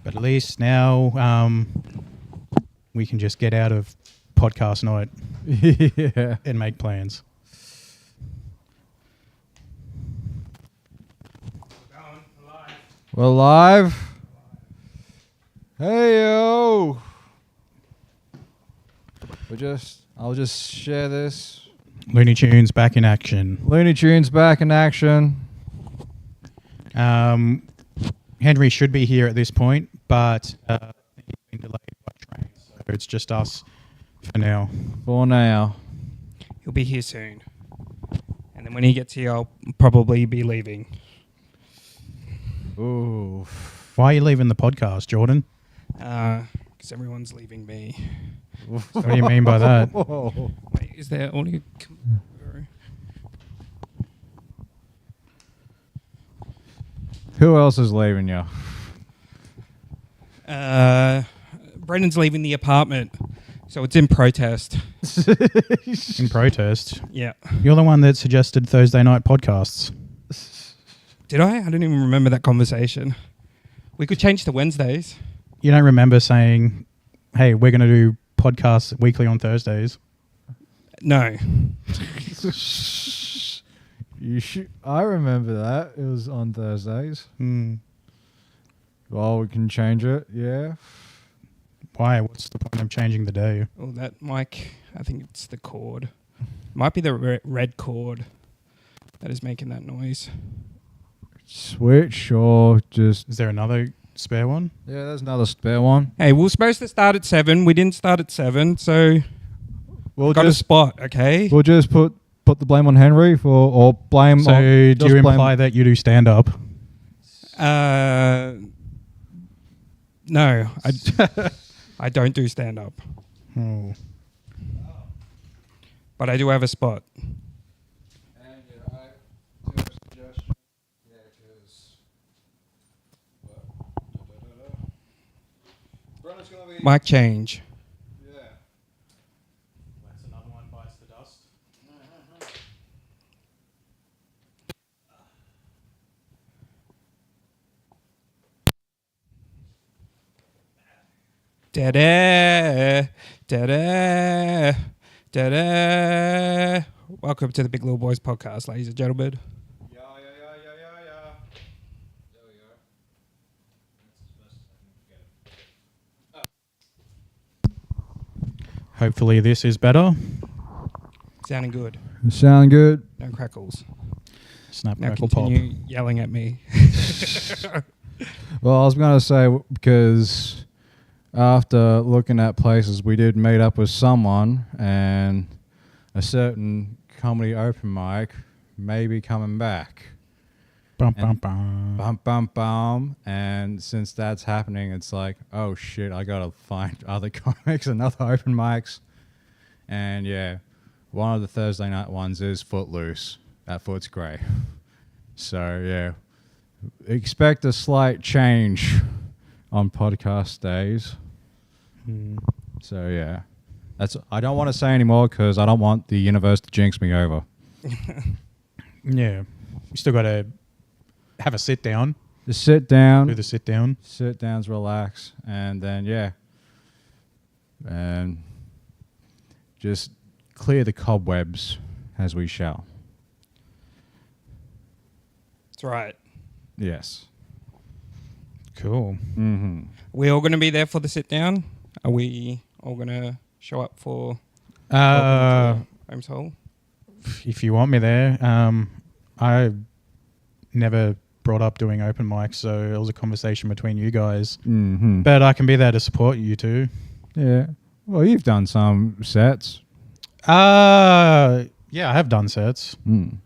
But at least now we can just get out of podcast night Yeah. and make plans. We're live. Hey yo. I'll just share this. Looney Tunes back in action. Looney Tunes back in action. Henry should be here at this point, but he's been delayed by train, so it's just us for now. For now. He'll be here soon. And then when he gets here, I'll probably be leaving. Ooh. Why are you leaving the podcast, Jordan? Because everyone's leaving me. What do you mean by that? Whoa. Wait, is there only... Who else is leaving you? Brendan's leaving the apartment. So it's in protest. In protest? Yeah. You're the one that suggested Thursday night podcasts. Did I? I don't even remember that conversation. We could change to Wednesdays. You don't remember saying, hey, we're going to do podcasts weekly on Thursdays? No. I remember that. It was on Thursdays. Hmm. Well, we can change it. Yeah. Why? What's the point of changing the day? Oh, that mic, I think it's the cord. Might be the red cord that is making that noise. Switch or just... Is there another spare one? Yeah, there's another spare one. Hey, we were supposed to start at 7. We didn't start at 7, so We'll got a just spot, okay? we'll just put the blame on Henry or blame. So do just you blame- imply that you do stand up? No, I don't do stand up, Oh. but I do have a spot. Mic change. That's another one bites the dust. Da-da, da-da, da-da. Welcome to the Big Little Boys podcast, ladies and gentlemen. Yeah. There we go. Hopefully this is better. Sounding good. Sound good? No crackles. Snap, Now crackle, pop. continue yelling at me. Well, I was going to say, because after looking at places, we did meet up with someone, and a certain comedy open mic may be coming back. Bum, And- bum, bum. Bum, bum, bum. And since that's happening, it's like, oh shit, I got to find other comics and other open mics. And yeah, one of the Thursday night ones is Footloose at Footscray. So yeah, expect a slight change on podcast days. Hmm. So yeah, I don't want to say anymore because I don't want the universe to jinx me over. Yeah. You still got to have a sit down. Just sit down. Do the sit down. Sit downs, relax, and then yeah, and just clear the cobwebs as we shall. That's right. Yes. Cool. Mm-hmm. We all going to be there for the sit down? Are we all going to show up for Holmes Hall? If you want me there, I never brought up doing open mics, so it was a conversation between you guys. Mm-hmm. But I can be there to support you too. Yeah. Well, you've done some sets. Yeah, I have done sets. Mm.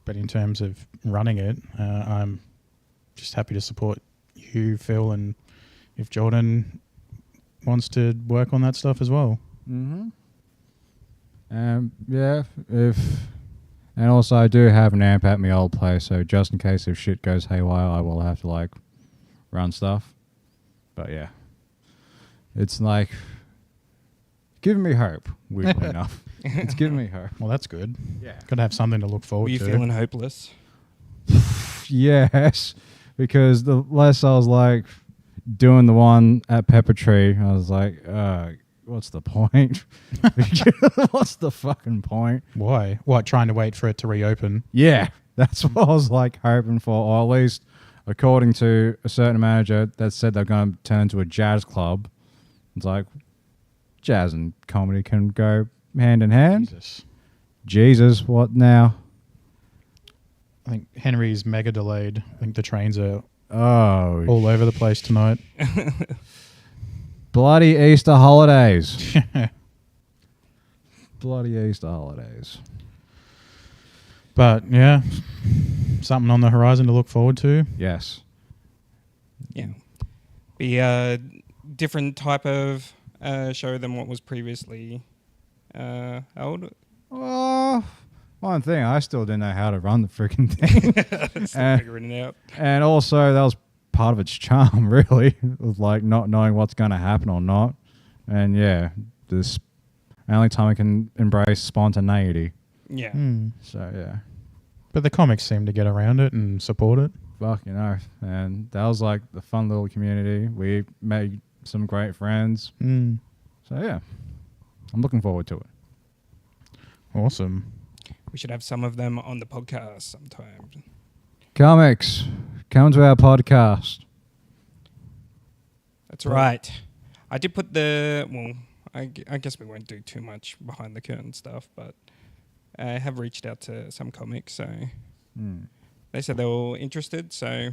But in terms of running it, I'm just happy to support you, Phil, and if Jordan wants to work on that stuff as well. Mm-hmm. Yeah. And also, I do have an amp at my old place, so just in case if shit goes haywire, I will have to run stuff. But yeah, it's giving me hope. Weirdly enough, it's giving me hope. Well, that's good. Yeah. Got to have something to look Were forward you to. feeling hopeless? Yes, because the less I was like doing the one at Pepper Tree, I was like, what's the point? What's the fucking point? Why? What, trying to wait for it to reopen? Yeah, that's what I was like hoping for, or at least according to a certain manager that said they're going to turn into a jazz club. It's like jazz and comedy can go hand in hand. Jesus, what now? I think Henry's mega delayed. I think the trains are Oh, all over the place tonight. bloody Easter holidays. Bloody Easter holidays. But yeah, something on the horizon to look forward to. Yes. Yeah. Be a different type of show than what was previously held. Well, one thing, I still didn't know how to run the freaking thing. Still figuring it out. And also, that was part of its charm, really, of like not knowing what's going to happen or not. And yeah, this only time I can embrace spontaneity. Yeah. So yeah, But the comics seem to get around it and support it. fuck, you know. And that was like the fun little community. We made some great friends. So yeah, I'm looking forward to it. Awesome. We should have some of them on the podcast sometime. Comics, come to our podcast. That's right. I did put I guess we won't do too much behind the curtain stuff, but I have reached out to some comics, so they said they were all interested, so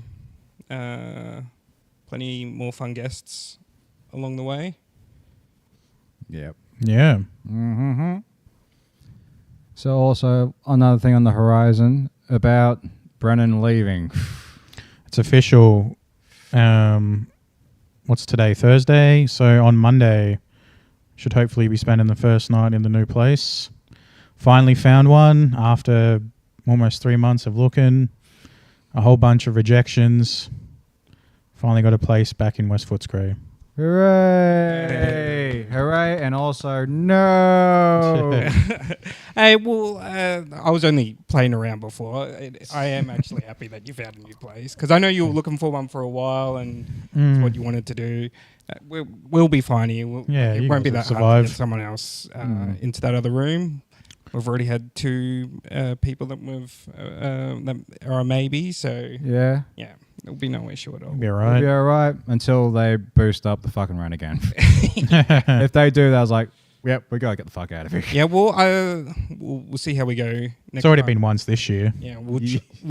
plenty more fun guests along the way. Yep. Yeah. Mm-hmm. So also another thing on the horizon about Brennan leaving. It's official. What's today? Thursday. So on Monday, should hopefully be spending the first night in the new place. Finally found one after almost 3 months of looking. A whole bunch of rejections. Finally got a place back in West Footscray. Hooray! Hooray! And also, no! Hey, well, I was only playing around before. I am actually happy that you found a new place, because I know you were looking for one for a while and it's what you wanted to do. We'll be fine here. Yeah, it you won't be guys that will hard to survive. get someone else into that other room. We've already had 2 people that that are a maybe, so Yeah. yeah, there'll be no issue at all. Be It'll alright. be alright until they boost up the fucking rent again. If they do that, I was like, yep, we gotta get the fuck out of here. Yeah, well, we'll see how we go next It's already time. been once this year. Yeah,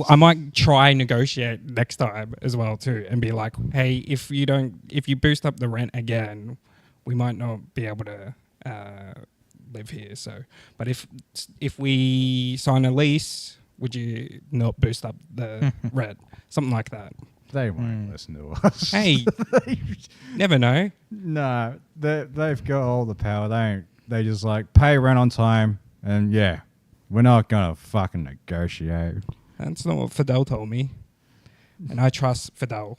I might try negotiate next time as well too, and be like, hey, if you boost up the rent again, we might not be able to live here. So, but if we sign a lease, would you not boost up the rent? Something like that. They won't listen to us. Hey, never know. No, they've got all the power. They just like pay rent on time, and yeah, we're not gonna fucking negotiate. That's not what Fidel told me, and I trust Fidel.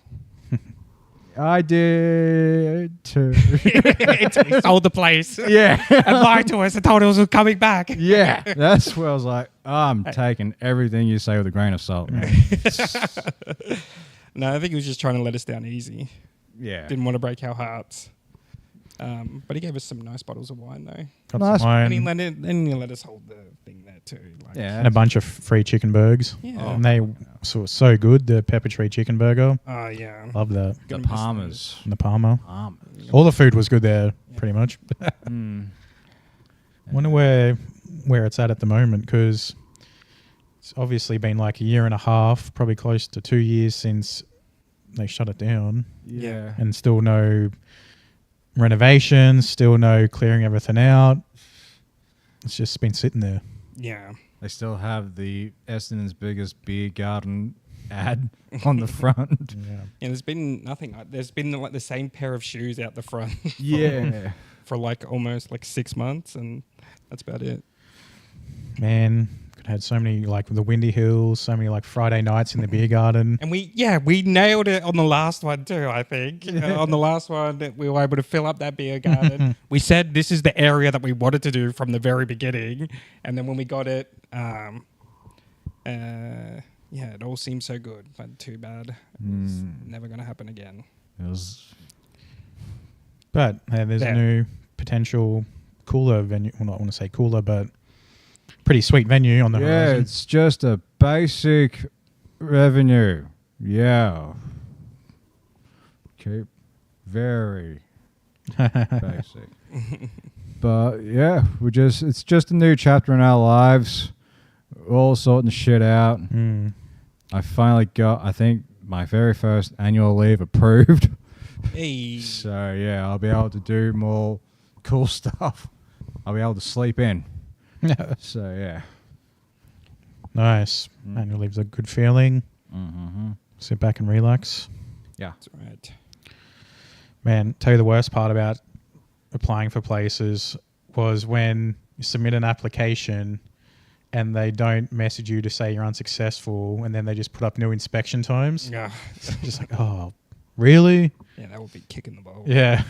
I did too. He sold the place. Yeah, And lied to us and told us it was coming back. yeah. That's where I was like, I'm taking everything you say with a grain of salt, man. No, I think he was just trying to let us down easy. Yeah. Didn't want to break our hearts. But he gave us some nice bottles of wine, though. Got Nice. some wine And he let us hold the thing there, too. Like, Yeah. and a bunch of free chicken burgers. Yeah. And they so good, the pepper tree chicken burger. Oh, yeah. Love that. The Gonna miss Palmers. And the Palmer. Palmers. All the food was good there, pretty much. Wonder where it's at the moment, because it's obviously been like a year and a half, probably close to 2 years since they shut it down, Yeah. and still no renovations, still no clearing everything out. It's just been sitting there. Yeah. They still have the Essendon's biggest beer garden ad on the front. Yeah. Yeah, there's been nothing. There's been like the same pair of shoes out the front Yeah. for like almost like 6 months, and that's about it. Man, could have had so many, like the Windy Hills, so many like Friday nights in the beer garden. And we nailed it on the last one too, I think. On the last one, we were able to fill up that beer garden. We said this is the area that we wanted to do from the very beginning. And then when we got it, it It all seems so good, but too bad. It's never going to happen again. It was. But there's Yeah. a new potential cooler venue. Well, not want to say cooler, but pretty sweet venue on the Yeah, horizon. it's just a basic revenue. Yeah. Keep very basic. But yeah, it's just a new chapter in our lives. We're all sorting shit out. Mm. I finally got, I think, my very first annual leave approved. Hey. So yeah, I'll be able to do more cool stuff. I'll be able to sleep in. So yeah. Nice. Annual leave's a good feeling. Mm-hmm. Sit back and relax. Yeah. That's right. Man, tell you the worst part about applying for places was when you submit an application and they don't message you to say you're unsuccessful, and then they just put up new inspection times. Yeah. Just like, oh, really? Yeah, that would be kicking the ball. Yeah.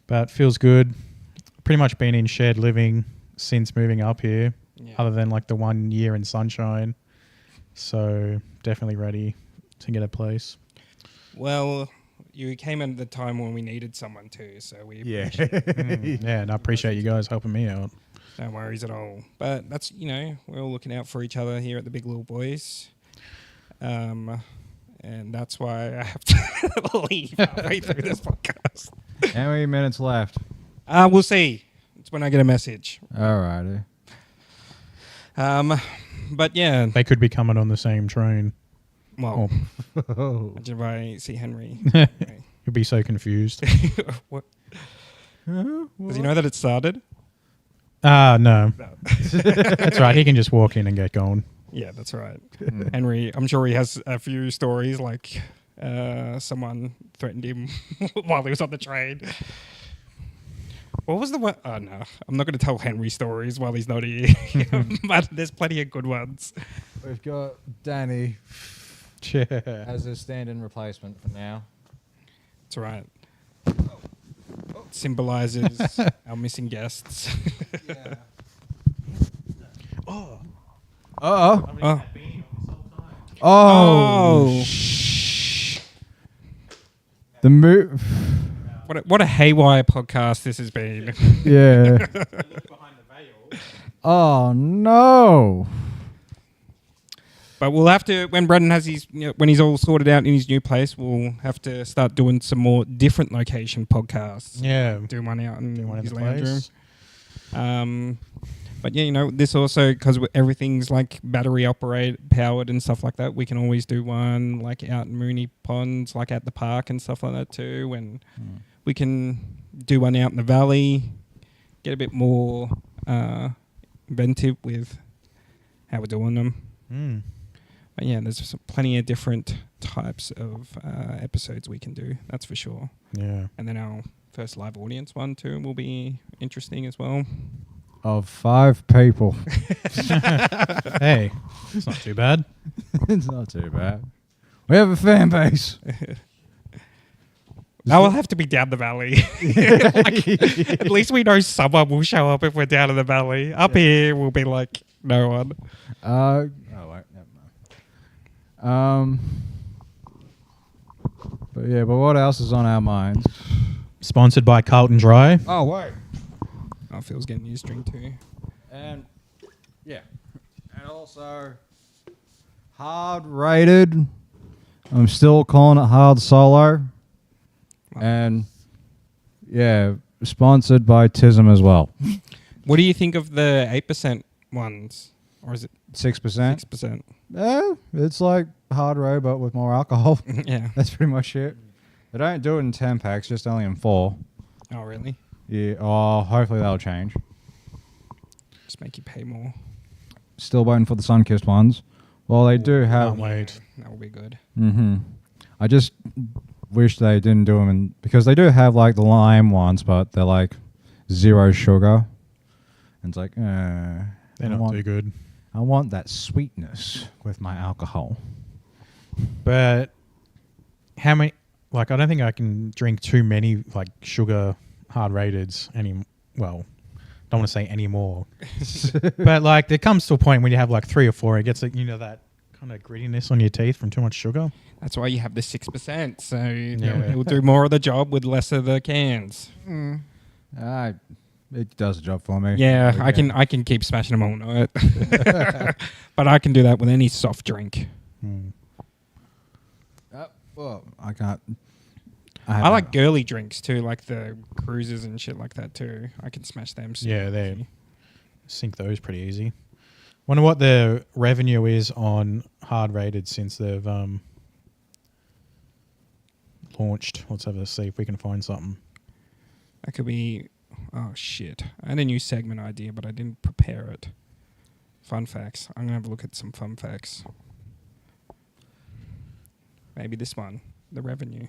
But feels good. Pretty much been in shared living since moving up here, Yeah. other than like the 1 year in Sunshine. So definitely ready to get a place. Well, you came in at the time when we needed someone too, so we Yeah. appreciate Yeah, and I appreciate you guys helping me out. no worries at all. But that's, we're all looking out for each other here at the Big Little Boys. And that's why I have to leave halfway through this podcast. How many minutes left? We'll see. It's when I get a message. Alrighty. But yeah, They could be coming on the same train. well, Oh. imagine if I see Henry. You'll be so confused. What? Does he know that it started? No. No. That's right. He can just walk in and get going. Yeah, that's right. Henry, I'm sure he has a few stories like someone threatened him while he was on the train. What was the one? Oh, no. I'm not going to tell Henry stories while he's not here. But there's plenty of good ones. We've got Danny Yeah. as a stand-in replacement for now. That's right. Symbolizes our missing guests. Oh. Oh. Oh. The move. What a haywire podcast this has been. Yeah. Oh no. But we'll have to, when Brendan has his, when he's all sorted out in his new place, we'll have to start doing some more different location podcasts. Yeah. Do one out in Do one in his the lounge room. place. But yeah, this also, because everything's like battery powered and stuff like that, we can always do one like out in Mooney Ponds, like at the park and stuff like that too. And we can do one out in the valley, get a bit more inventive with how we're doing them. Mm. But yeah, there's plenty of different types of episodes we can do, that's for sure. Yeah. And then our first live audience one too will be interesting as well. Of 5 people. Hey, it's not too bad. It's not too bad. We have a fan base. I will have to be down the valley. Like, at least we know someone will show up if we're down in the valley. Up here, we'll be like, no one. Oh wait, never mind. But yeah, but what else is on our minds? Sponsored by Carlton Dry. Oh wait. Oh, Phil's getting used to too. And yeah. And also hard rated. I'm still calling it hard solo. And yeah, sponsored by Tism as well. What do you think of the 8% ones? Or is it 6%. 6%? Yeah, it's like hard rated but with more alcohol. Yeah. That's pretty much it. They don't do it in 10 packs, just only in 4. Oh, really? Yeah. Oh, hopefully that'll change. Just make you pay more. Still waiting for the Sunkissed ones. Well, they do have. Can't wait. That will be good. Mm-hmm. I just wish they didn't do them because they do have like the lime ones, but they're like 0 sugar. And it's like, They're not too good. I want that sweetness with my alcohol. But how many? Like, I don't think I can drink too many like sugar hard rateds well, don't want to say anymore. But like, there comes to a point when you have like 3 or 4, it gets like, that Kind of grittiness on your teeth from too much sugar. That's why you have the 6%. So Yeah. it will do more of the job with less of the cans. It does the job for me. Yeah, But I can keep smashing them all night. But I can do that with any soft drink. Well, I can't. I like girly drinks too, like the cruisers and shit like that too. I can smash them. Yeah, they sink those pretty easy. Wonder what the revenue is on hard rated since they've launched. Let's have a see if we can find something. That could be. Oh shit! I had a new segment idea, but I didn't prepare it. Fun facts. I'm gonna have a look at some fun facts. Maybe this one, the revenue.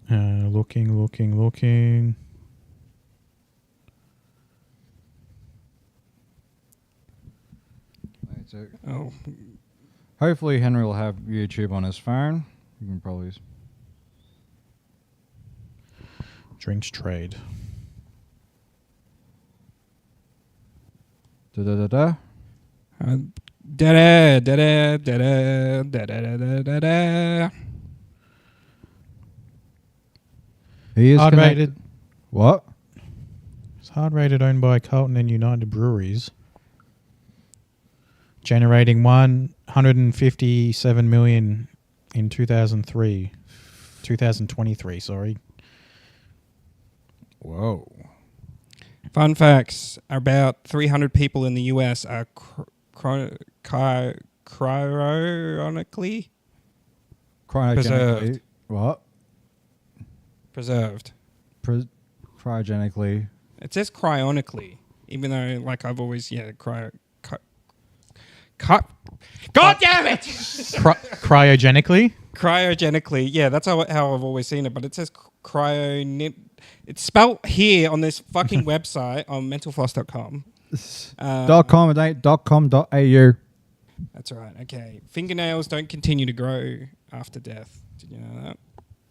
Looking. So Oh, hopefully Henry will have YouTube on his phone. You can probably. Drinks trade. Da da da da. da da da da da da da da da da. He is Hard connected. rated. What? It's hard rated, owned by Carlton and United Breweries. Generating 157 million in 2023, sorry. Whoa. Fun facts: about 300 people in the US are cryonically Cryogenically. What? preserved. Cryogenically. It says cryonically, even though, like, I've always God damn it! Cryogenically? Cryogenically, yeah, that's how I've always seen it. But it says It's spelt here on this fucking website on mentalfloss.com. .com, it ain't .com.au. That's right. Okay, fingernails don't continue to grow after death. Did you know that?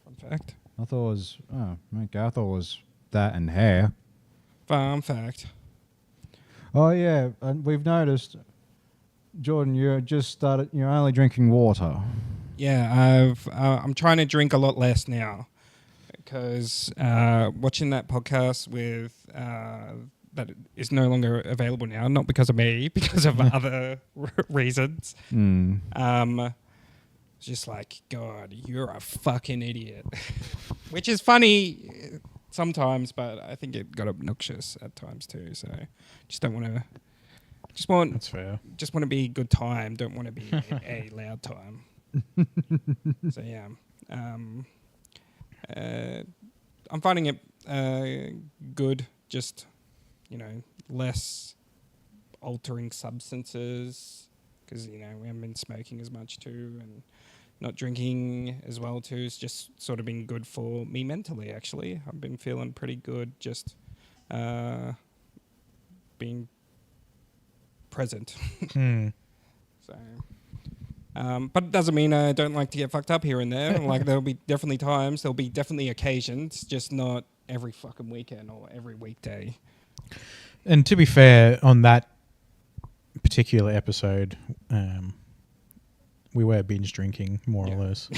Fun fact. I thought it was. Oh, okay. I thought it was that and hair. Fun fact. Oh yeah, and we've noticed, Jordan, you just started. You're only drinking water. Yeah, I'm trying to drink a lot less now because watching that podcast with that is no longer available now, not because of me, because of other reasons. It's just like, God, you're a fucking idiot, which is funny sometimes, but I think it got obnoxious at times too. So just don't want to. That's fair. Just want to be a good time. Don't want to be a loud time. So yeah, I'm finding it good. Just, less altering substances because we haven't been smoking as much too, and not drinking as well too. It's just sort of been good for me mentally. Actually, I've been feeling pretty good. Just being present. So. But it doesn't mean I don't like to get fucked up here and there. Like, there'll be definitely times, there'll be definitely occasions, just not every fucking weekend or every weekday. And to be fair, on that particular episode, we were binge drinking more or less.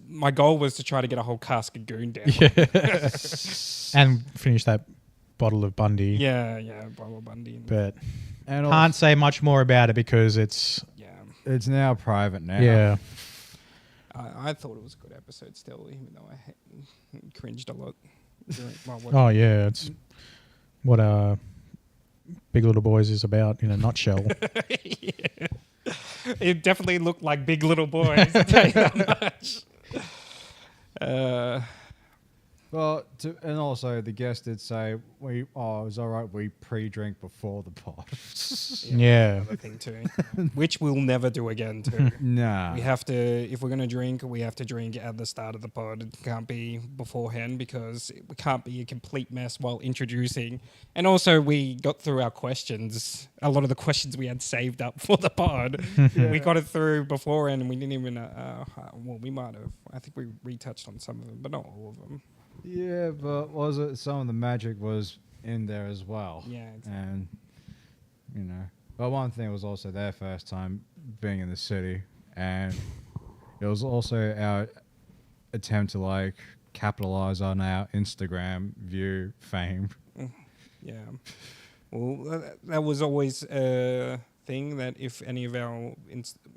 My goal was to try to get a whole cask of Goon down. And finish that bottle of Bundy. Yeah, bottle of Bundy. But And can't say much more about it because it's it's now private now. Yeah. I thought it was a good episode still, even though I cringed a lot. Oh yeah, it's what Big Little Boys is about in a nutshell. Yeah. It definitely looked like Big Little Boys. I'll tell you that much. Well, and also the guest did say it was all right. We pre-drink before the pod. Yeah. Another thing too, which we'll never do again too. Nah. We have to, if we're going to drink, we have to drink at the start of the pod. It can't be beforehand because we can't be a complete mess while introducing. And also, we got through our questions. A lot of the questions we had saved up for the pod, we got it through beforehand, and we didn't even. Well, we might have. I think we retouched on some of them, but not all of them. Yeah, but was it some of the magic was in there as well? Yeah, and you know. But one thing was also their first time being in the city, and it was also our attempt to like capitalize on our Instagram view fame. Yeah. Well, that was always a thing that if any of our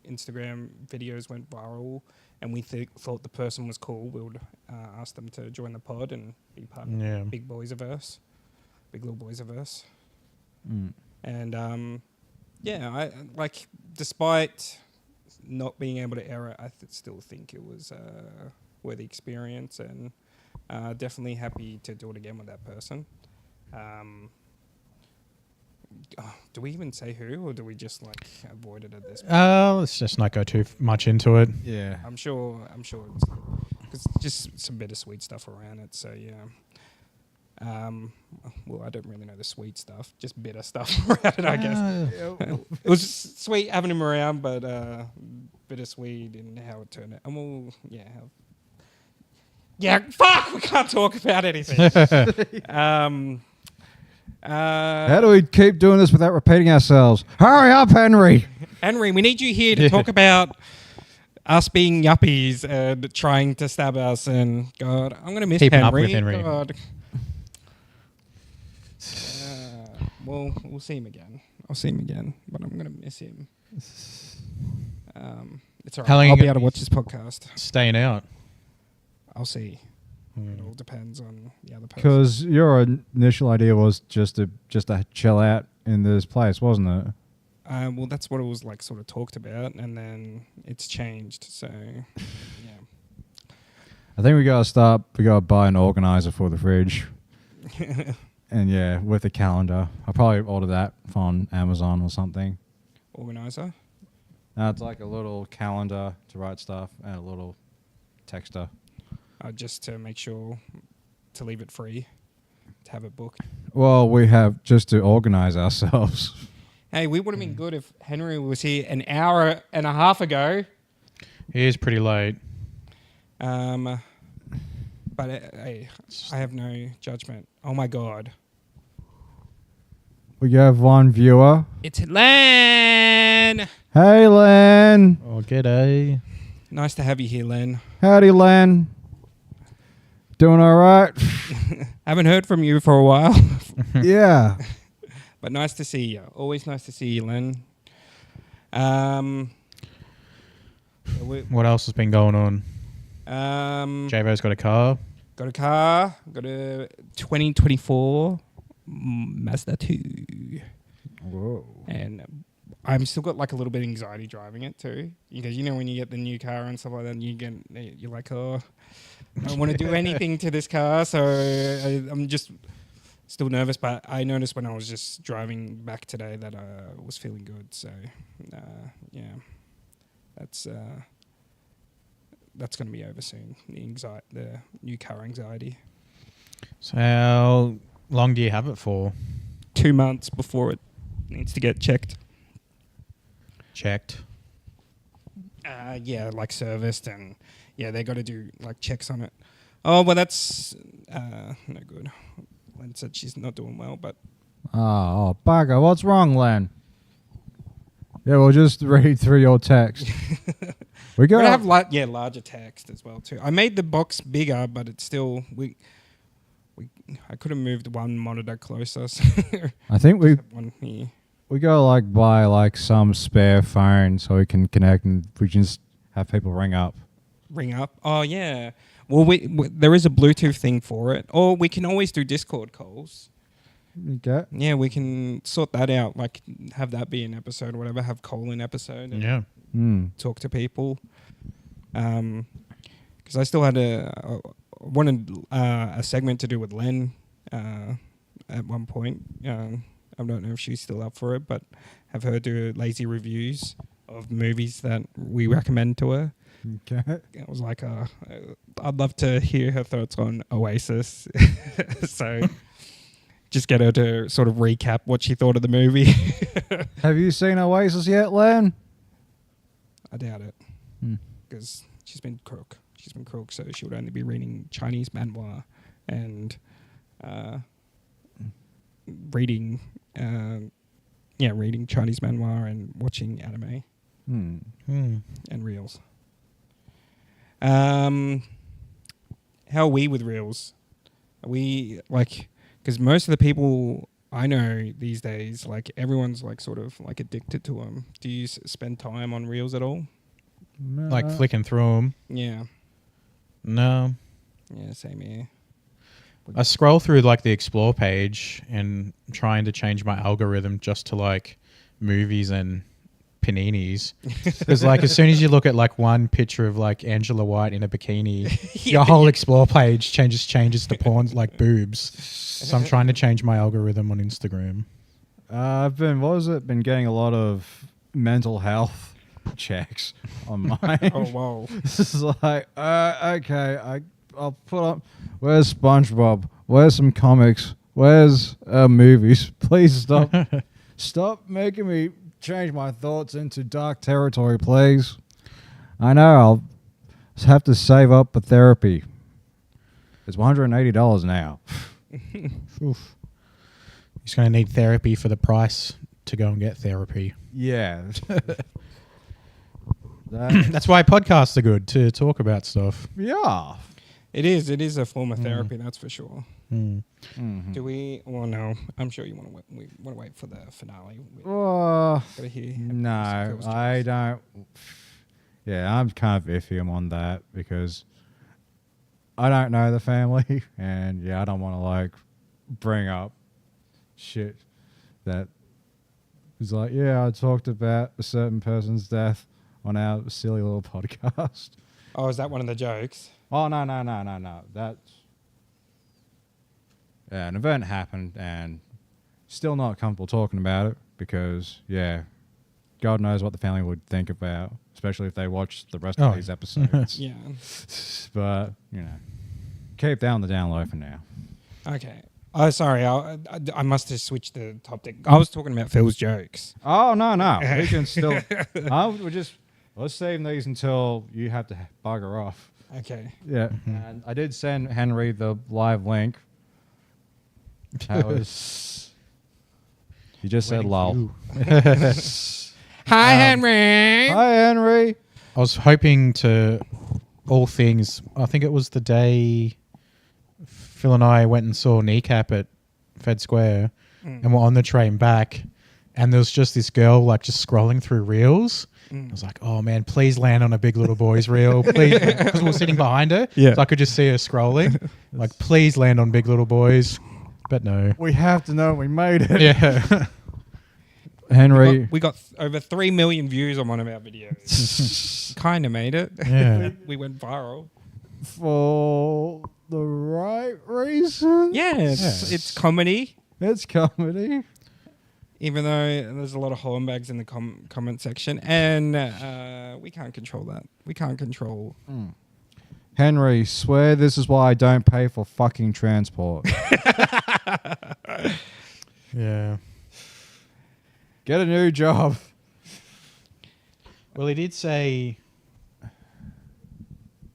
Instagram videos went viral and we thought the person was cool, we would ask them to join the pod and be part Yeah. of Big Boys-averse, Big Little Boys-averse. Mm. And yeah, I like despite not being able to air it, I still think it was a worthy experience, and definitely happy to do it again with that person. Do we even say who, or do we just like avoid it at this point? Let's just not go too much into it. Yeah. I'm sure it's because just some bittersweet stuff around it. So yeah. Well, I don't really know the sweet stuff, just bitter stuff around it, I guess. It was sweet having him around, but bittersweet in how it turned out. And we'll, fuck, we can't talk about anything. How do we keep doing this without repeating ourselves? Hurry up, Henry! Henry, we need you here to talk about us being yuppies and trying to stab us. And God, I'm going to miss Keeping Henry. up with Henry. God. Well, we'll see him again. I'll see him again, but I'm going to miss him. It's all How right. long I'll you be gonna able to be watch this podcast. Staying out. I'll see. It all depends on the other person. Because your initial idea was just to chill out in this place, wasn't it? Well, that's what it was like sort of talked about, and then it's changed. So, yeah. I think we gotta buy an organizer for the fridge. And yeah, with a calendar. I'll probably order that on Amazon or something. Organizer. It's like a little calendar to write stuff and a little texter. Just to make sure to leave it free, to have it booked. Well, we have just to organize ourselves. Hey, we would have been good if Henry was here an hour and a half ago. He is pretty late. But hey, I have no judgment. Oh my God. We have one viewer. It's Len! Hey, Len. Oh, g'day. Nice to have you here, Len. Howdy, Len. Doing all right? Haven't heard from you for a while, Yeah. but nice to see you. Always nice to see you, Len. What else has been going on? Got Javo's got a car. a car. Got a 2024 Mazda 2. Whoa. And I'm still got like a little bit of anxiety driving it too, because you know when you get the new car and stuff like that, you're like, oh, I don't want to do anything to this car, so I'm just still nervous. But I noticed when I was just driving back today that I was feeling good. So yeah, that's going to be over soon. The new car anxiety. So how long do you have it for? 2 months before it needs to get checked. Checked. Yeah, like serviced, and yeah, they got to do like checks on it. Oh, well, that's no good. Len said she's not doing well, but Oh, bugger. What's wrong, Len? Yeah, we'll just read through your text. We we're got gonna have larger text as well too. I made the box bigger, but it's still I could have moved one monitor closer. So I think one here. we gotta like buy like some spare phone so we can connect and we can just have people ring up. Ring up. Oh yeah. Well, there is a Bluetooth thing for it, or we can always do Discord calls. Okay. Yeah, we can sort that out. Like have that be an episode or whatever. Have Cole an episode. And Yeah. talk to people. Because I still had wanted a segment to do with Len at one point. I don't know if she's still up for it, but have her do lazy reviews of movies that we recommend to her. Okay. It was like, I'd love to hear her thoughts on Oasis. So just get her to sort of recap what she thought of the movie. Have you seen Oasis yet, Len? I doubt it, because she's been crook. She's been crook, so she would only be reading Chinese manhwa and reading yeah, reading Chinese manhwa and watching anime Hmm. and reels. How are we with reels? Are we like, because most of the people I know these days, like everyone's like sort of like addicted to them. Do you spend time on reels at all? Like flicking through them. Yeah. No. Yeah, same here. I scroll through like the explore page and trying to change my algorithm just to like movies and paninis. Because like as soon as you look at like one picture of like Angela White in a bikini, your whole explore page changes to porn like boobs. So I'm trying to change my algorithm on Instagram. I've been getting a lot of mental health checks on mine. Oh, wow. This is like, okay, I'll put up, where's SpongeBob? Where's some comics? Where's movies? Please stop. Stop making me change my thoughts into dark territory, please. I know, I'll have to save up for therapy. It's $180 now. Oof. He's going to need therapy for the price to go and get therapy. Yeah. That's why podcasts are good, to talk about stuff. Yeah. It is a form of therapy, that's for sure. Mm. Mhm. Do we? Well, no. I'm sure you want to. We want to wait for the finale. Gotta hear. No, Phil's I choice. don't. Yeah, I'm kind of iffy on that because I don't know the family, and yeah, I don't want to like bring up shit that is like, yeah, I talked about a certain person's death on our silly little podcast. Oh, is that one of the jokes? Oh no. That's an event happened, and still not comfortable talking about it because yeah, God knows what the family would think about, especially if they watch the rest of Oh. these episodes. Yeah. But you know, keep down the down low for now. Okay. Oh, sorry. I must have switched the topic. I was talking about Phil's jokes. Oh no, we can still. Let's save these until you have to bugger off. Okay. Yeah, and I did send Henry the live link. That was. You just said lol. Hi, Henry. Hi, Henry. I was hoping to all things. I think it was the day Phil and I went and saw Kneecap at Fed Square, and we're on the train back, and there was just this girl like just scrolling through reels. I was like, oh man, please land on a Big Little Boys reel, please, because we were sitting behind her, Yeah. so I could just see her scrolling. Like, please land on Big Little Boys, but no. We have to know we made it. Yeah. Henry. We got over 3 million views on one of our videos. Kind of made it. Yeah. We went viral. For the right reason. Yeah, it's comedy. It's comedy. Even though there's a lot of hornbags in the comment section, and we can't control that. We can't control. Henry, swear this is why I don't pay for fucking transport. Yeah. Get a new job. Well, he did say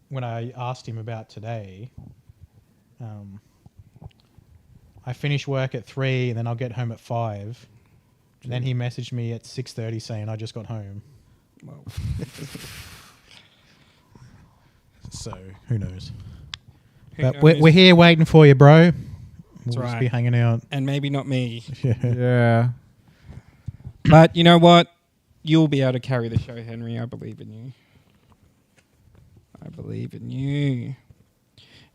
when I asked him about today, I finish work at 3 and then I'll get home at 5. And then he messaged me at 6:30 saying I just got home. Well, So who knows? who But knows? we're here waiting for you, bro. We'll just right. be hanging out. And maybe not me. Yeah. Yeah. But you know what? You'll be able to carry the show, Henry. I believe in you. I believe in you.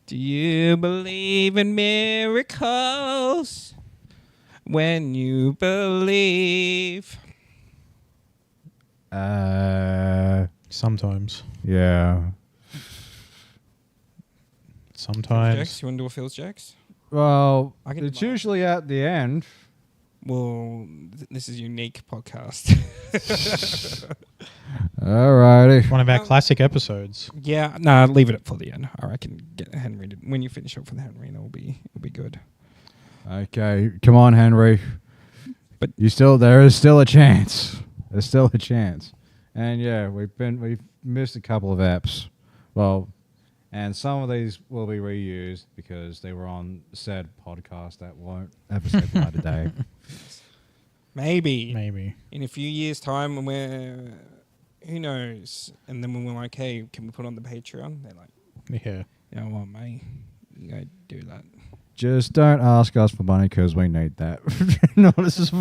Do you believe in miracles? When you believe. Sometimes. Yeah. Sometimes. Jokes? You want to do a Phil's jokes? Well, I can do it's mine. usually at the end. Well, this is a unique podcast. Alrighty. One of our classic episodes. Yeah, no, leave it for the end. I reckon get Henry to, when you finish up for the Henry, it'll be good. Okay, come on, Henry. But- there is still a chance. There's still a chance. And yeah, we've missed a couple of apps. Well, and some of these will be reused because they were on said podcast that won't episode by today. Maybe Maybe. in a few years' time when we're, who knows? And then when we're like, hey, can we put on the Patreon? They're like, Yeah. you know what, mate? You go do that. Just don't ask us for money because we need that. No, this is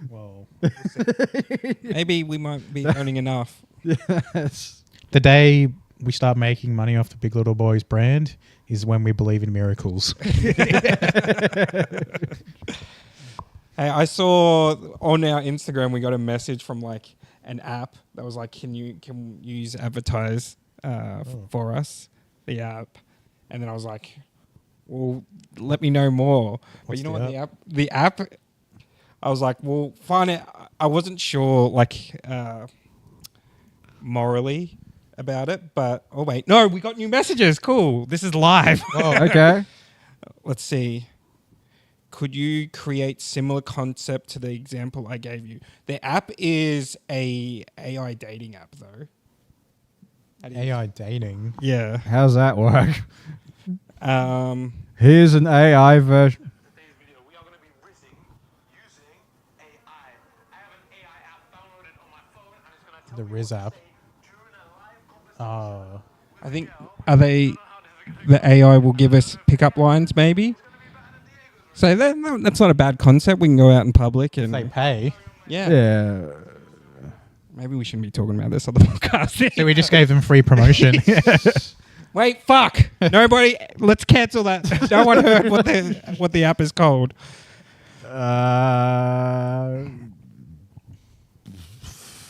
Well, Maybe we might be earning enough. yes. the day we start making money off the Big Little Boys brand is when we believe in miracles. Hey, I saw on our Instagram we got a message from like an app that was like, can you use advertise for us, the app? And then I was like, well, let me know more. But What's you know the what, the app, I was like, well, find it. I wasn't sure like morally about it, but oh wait, no, we got new messages. Cool, this is live. Okay. Let's see. Could you create similar concept to the example I gave you? The app is a AI dating app, though. How do you- AI dating. Yeah. How's that work? Um. Here's an AI version. Today's video, we are going to be rizzing using AI. I have an AI app downloaded on my phone, and it's going to tell The me Riz what to app. say during a live conversation. Oh. I think are they the AI will give us pickup lines, maybe. So that's not a bad concept. We can go out in public If they and pay. yeah. Yeah. Maybe we shouldn't be talking about this on the podcast. So we just gave them free promotion. Wait, fuck! Nobody, let's cancel that. No one heard what the app is called.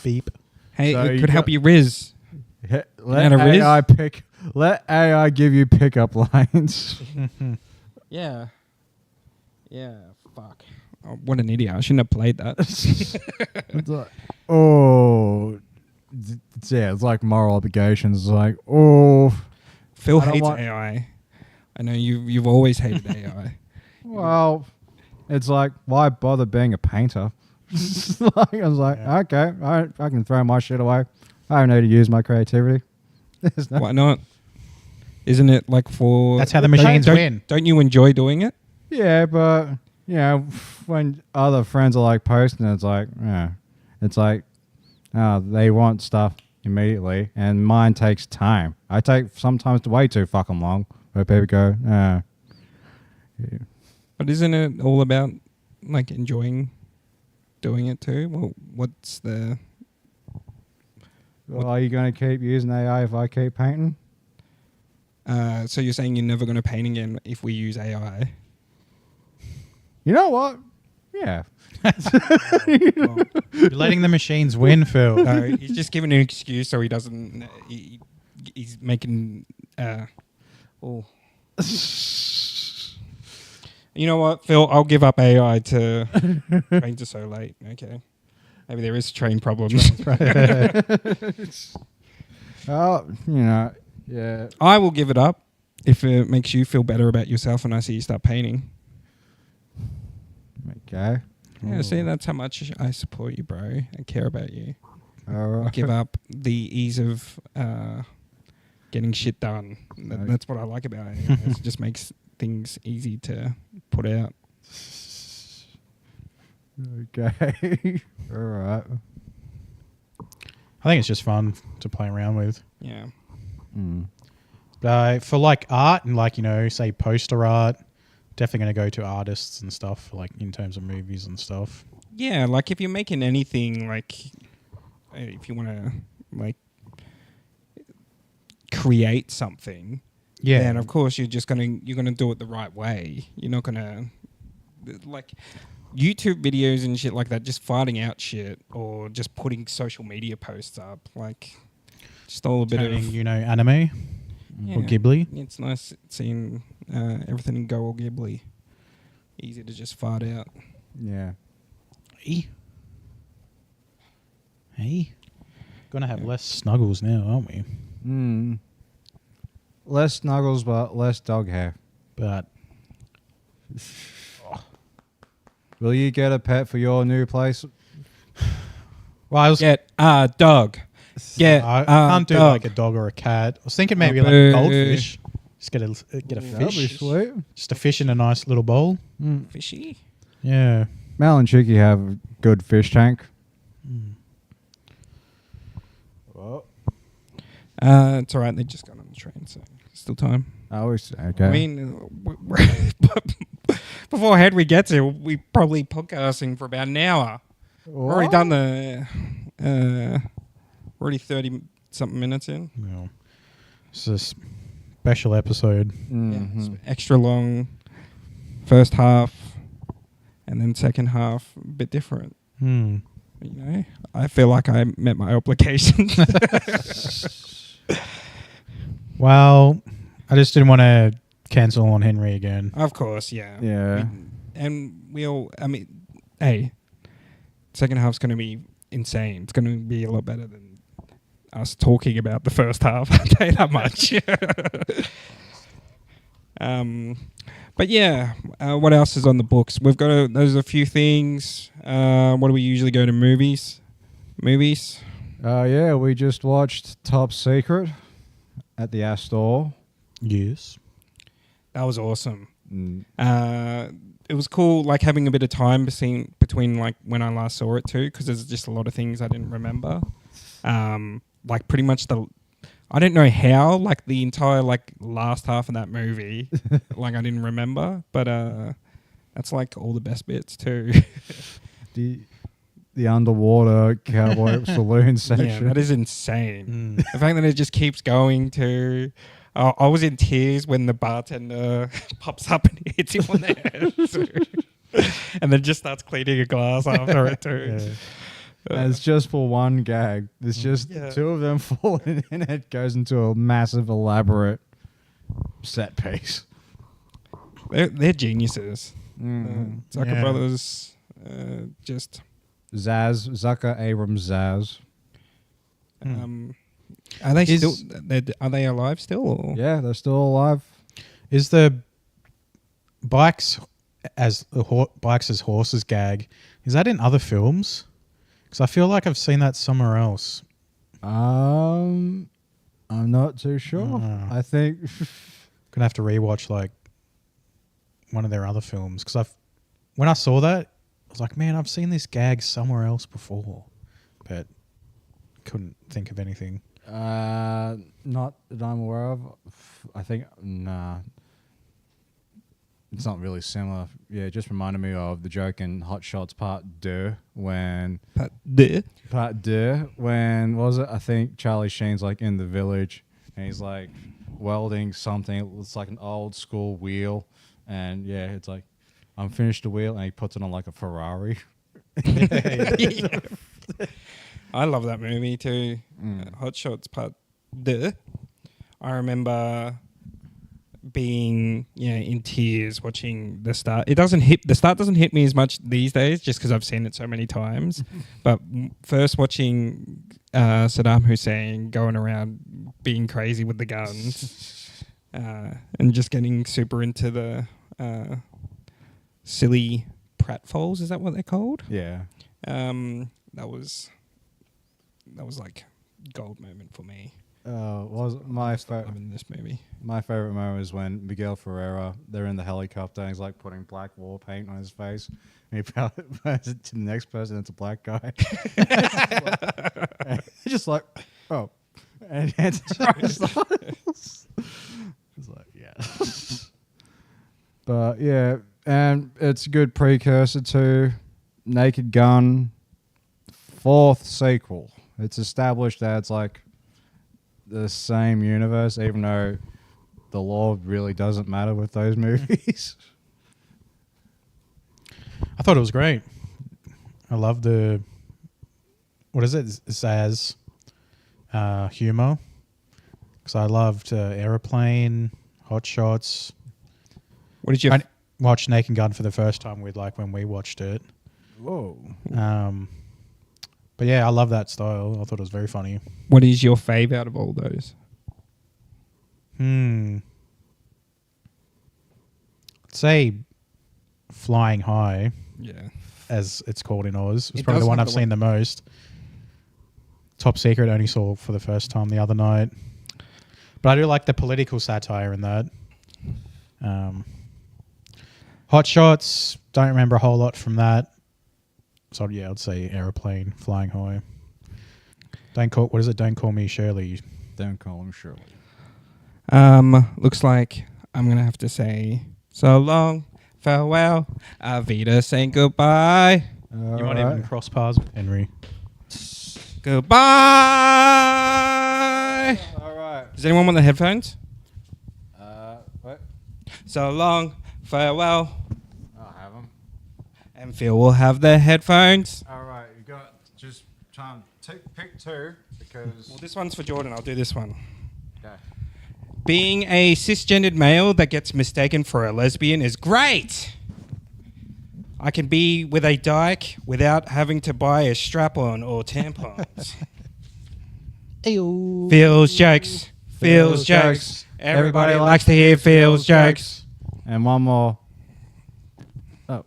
Beep. Hey, So it you could help got- you Riz. Let Out of Riz? AI pick. Let AI give you pickup lines. Yeah. Yeah. Fuck. Oh, what an idiot! I shouldn't have played that. It's like, oh, yeah, it's like moral obligations. It's like, oh, Phil I don't hates want- AI. I know you've always hated AI. well, it's like, why bother being a painter? Like, I was like, Yeah. okay, I can throw my shit away. I don't need to use my creativity. There's no- Why not? Isn't it like for? That's how the machines win. Don't you enjoy doing it? Yeah, but you know, when other friends are like posting, it's like, yeah, it's like, they want stuff immediately, and mine takes time. I take sometimes way too fucking long. Where people go, yeah. But isn't it all about like enjoying doing it too? Well, what's the? Well, are you going to keep using AI if I keep painting? So you're saying you're never going to paint again if we use AI? You know what? Yeah. Well, You're letting the machines win, Phil. no, he's just giving an excuse so he doesn't. He's making. Oh. You know what, Phil? I'll give up AI to trains are so late. Okay, maybe there is train problems. Oh, you know, yeah. I will give it up if it makes you feel better about yourself when I see you start painting. Okay. Yeah, see, that's how much I support you, bro. I care about you. All I'll right. give up the ease of getting shit done. Right. That's what I like about it. It just makes things easy to put out. Okay. All right. I think it's just fun to play around with. Yeah. Mm. For like art and like, you know, say poster art, definitely going to go to artists and stuff, like in terms of movies and stuff. Yeah, like if you're making anything, like if you want to like create something, Yeah. then of course you're gonna do it the right way. You're not gonna like YouTube videos and shit like that, just fighting out shit or just putting social media posts up, like just all a bit Turning, of you know, anime yeah. or Ghibli. It's nice seeing everything go all Ghibli. Easy to just fart out. Yeah. Hey. Gonna have less snuggles now, aren't we? Mm. Less snuggles, but less dog hair. But Will you get a pet for your new place? well, I was Get a dog. Get I a can't do dog. like a dog or a cat. I was thinking maybe Oh, like a boo. goldfish. Just get a That'd be fish. sweet. Just a fish in a nice little bowl. Mm. Fishy. Yeah. Mal and Chicky have a good fish tank. It's all right. They just got on the train, so still time. I always okay. I mean, before Henry gets here, we probably podcasting for about an hour. We've already done the already 30 something minutes in. Yeah. It's a special episode. Mhm. Yeah, it's extra long first half, and then second half a bit different. Hmm. You know, I feel like I met my obligation. Well, I just didn't want to cancel on Henry again. Of course, yeah. Yeah. And we all, I mean, hey, second half's going to be insane. It's going to be a lot better than us talking about the first half. I'll tell you that much. But yeah, what else is on the books? We've got there's a few things. What do we usually go to? Movies? Yeah, we just watched Top Secret at the Astor. Yes. That was awesome. Mm. It was cool, like having a bit of time between like when I last saw it too, because there's just a lot of things I didn't remember. Like pretty much I don't know how, like the entire like last half of that movie, like I didn't remember, but that's like all the best bits too. The underwater cowboy saloon section. Yeah, that is insane. Mm. The fact that it just keeps going to. I was in tears when the bartender pops up and hits him on the head, too. And then just starts cleaning a glass after it too. Yeah. And it's just for one gag. There's just Yeah. two of them falling in. It goes into a massive, elaborate set piece. They're geniuses. Zucker Yeah. Brothers, just. Zucker Abrams Zaz. Are they Is- still? Are they alive still? Or? Yeah, they're still alive. Is the bikes as horses gag, is that in other films? Because I feel like I've seen that somewhere else. I'm not too sure. I think Gonna have to rewatch like one of their other films because when I saw that I was like, man, I've seen this gag somewhere else before, but couldn't think of anything. not that I'm aware of. I think nah. It's not really similar. Yeah, it just reminded me of the joke in Hot Shots Part 2 when what was it? I think Charlie Sheen's like in the village and he's like welding something. It looks like an old school wheel, and yeah, it's like I'm finished the wheel, and he puts it on like a Ferrari. I love that movie too. Hot Shots Part 2. I remember being in tears watching the start. The start doesn't hit me as much these days just because I've seen it so many times. But first watching Saddam Hussein going around being crazy with the guns and just getting super into the silly pratfalls, is that what they're called? Yeah. That was like gold moment for me. Was my Loving this movie. My favorite moment is when Miguel Ferreira, they're in the helicopter and he's like putting black war paint on his face. And he passes it to the next person, it's a black guy. And he's just like, oh. And it's like, yeah. But yeah, and it's a good precursor to Naked Gun 4th sequel. It's established that it's like the same universe, even though the law really doesn't matter with those movies. I thought it was great. I love the Zaz humor because I loved Aeroplane, Hot Shots. What did you? I watched Naked Gun for the first time when we watched it. Whoa. But yeah, I love that style. I thought it was very funny. What is your fave out of all those? I'd say Flying High, Yeah. as it's called in Oz. It's It probably does the one have I've the seen the most. Top Secret only saw for the first time the other night. But I do like the political satire in that. Hot Shots, don't remember a whole lot from that. So yeah, I'd say aeroplane, flying high. Don't call. What is it? Don't call me Shirley. Don't call him Shirley. Looks like I'm gonna have to say so long, farewell, Avita, saying goodbye. You might even cross paths with Henry. Goodbye. All right. Does anyone want the headphones? What? So long, farewell, I'll have him. and Phil will have the headphones. All right. You got just try and pick two because. Well, this one's for Jordan. I'll do this one. Okay. Being a cisgendered male that gets mistaken for a lesbian is great. I can be with a dyke without having to buy a strap-on or tampons. Phil's jokes. Phil's jokes. Everybody likes to hear Phil's jokes. And one more. Oh.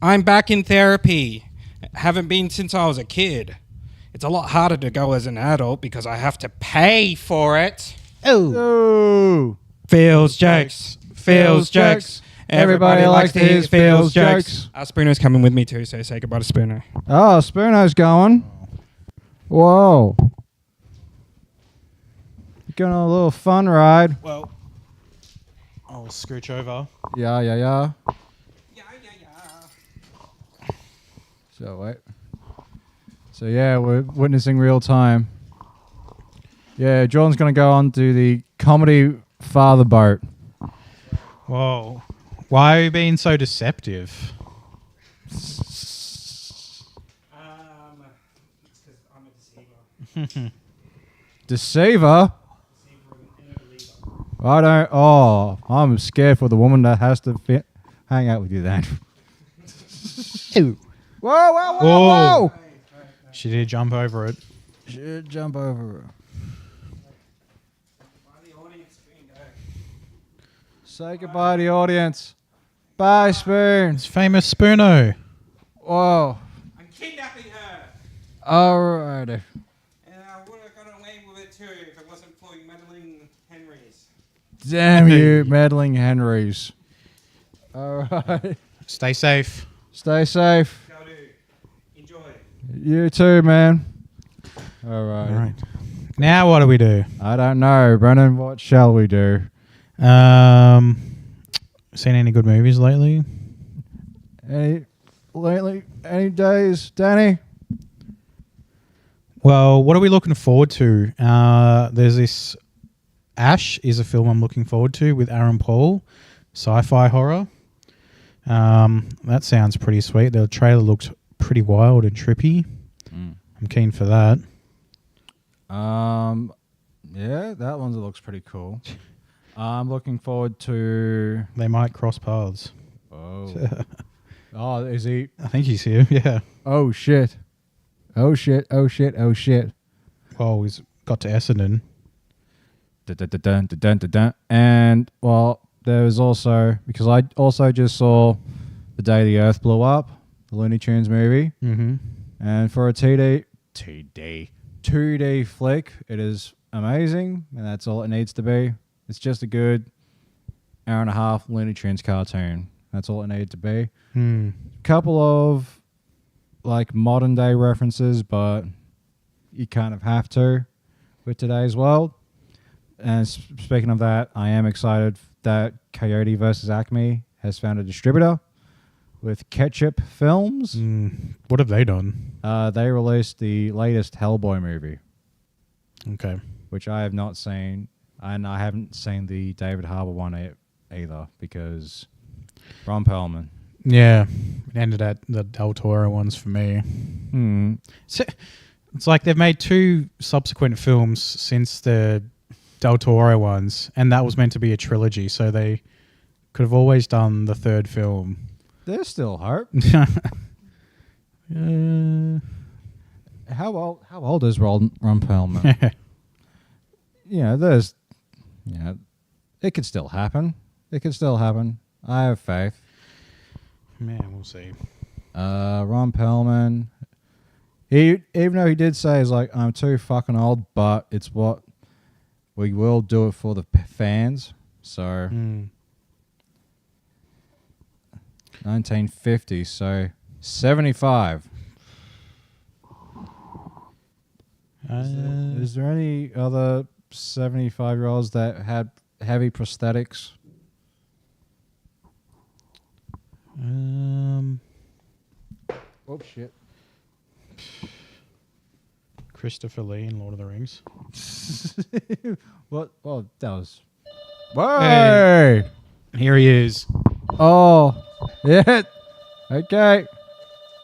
I'm back in therapy. Haven't been since I was a kid. It's a lot harder to go as an adult because I have to pay for it. Oh. Phil's jokes. Phil's jokes. Everybody likes to hear Phil's jokes. Spooner's coming with me too, so say goodbye to Spooner. Oh, Spoono's going. Whoa. You're going on a little fun ride. Well, I'll scooch over. Yeah. Yeah. So wait. So yeah, we're witnessing real time. Yeah, Jordan's gonna go on to the comedy father boat. Whoa. Why are you being so deceptive? It's because I'm a deceiver. Deceiver? I don't. Oh, I'm scared for the woman that has to hang out with you then. Ew. Whoa! Whoa. She did jump over it. Should jump over. Say goodbye to the audience. Bye, Spoon. It's famous Spoono. Whoa. I'm kidnapping her. Alrighty. And I would have got away with it too if it wasn't for you meddling Henrys. Damn you, meddling Henrys. Alright. Stay safe. Stay safe. Go do. Enjoy. You too, man. Alright. All right. Now what do we do? I don't know, Brennan. What shall we do? Seen any good movies lately? Any days, Danny? Well, what are we looking forward to? There's this Ash is a film I'm looking forward to with Aaron Paul, sci-fi horror. That sounds pretty sweet. The trailer looked pretty wild and trippy. I'm keen for that. Yeah, that one looks pretty cool. I'm looking forward to. They might cross paths. Oh. Oh, is he? I think he's here. Yeah. Oh shit! Oh shit! Oh shit! Oh shit! Well, he's got to Essendon. Dun. And well, there was also because I also just saw The Day the Earth Blew Up, the Looney Tunes movie, Mm-hmm. and for a 2D flick, it is amazing, and that's all it needs to be. It's just a good hour and a half Looney Tunes cartoon. That's all it needed to be. Couple of like modern day references, but you kind of have to with today's world. And speaking of that, I am excited that Coyote versus Acme has found a distributor with Ketchup Films. What have they done? They released the latest Hellboy movie, Okay. which I have not seen, and I haven't seen the David Harbour one either because Ron Perlman. Yeah. It ended at the Del Toro ones for me. So, it's like they've made 2 subsequent films since the Del Toro ones, and that was meant to be a trilogy, so they could have always done the 3rd film. There's still hope. How old is Ron Perlman? It could still happen. It could still happen. I have faith. Man, we'll see. Ron Perlman, even though he did say he's like, I'm too fucking old, but it's what we will do it for the fans. So 1950, so 75. Is there any other 75-year-olds that had heavy prosthetics? Oh, shit. Christopher Lee in Lord of the Rings. What? Oh, that was... Whoa! Here he is. Oh, yeah. Okay.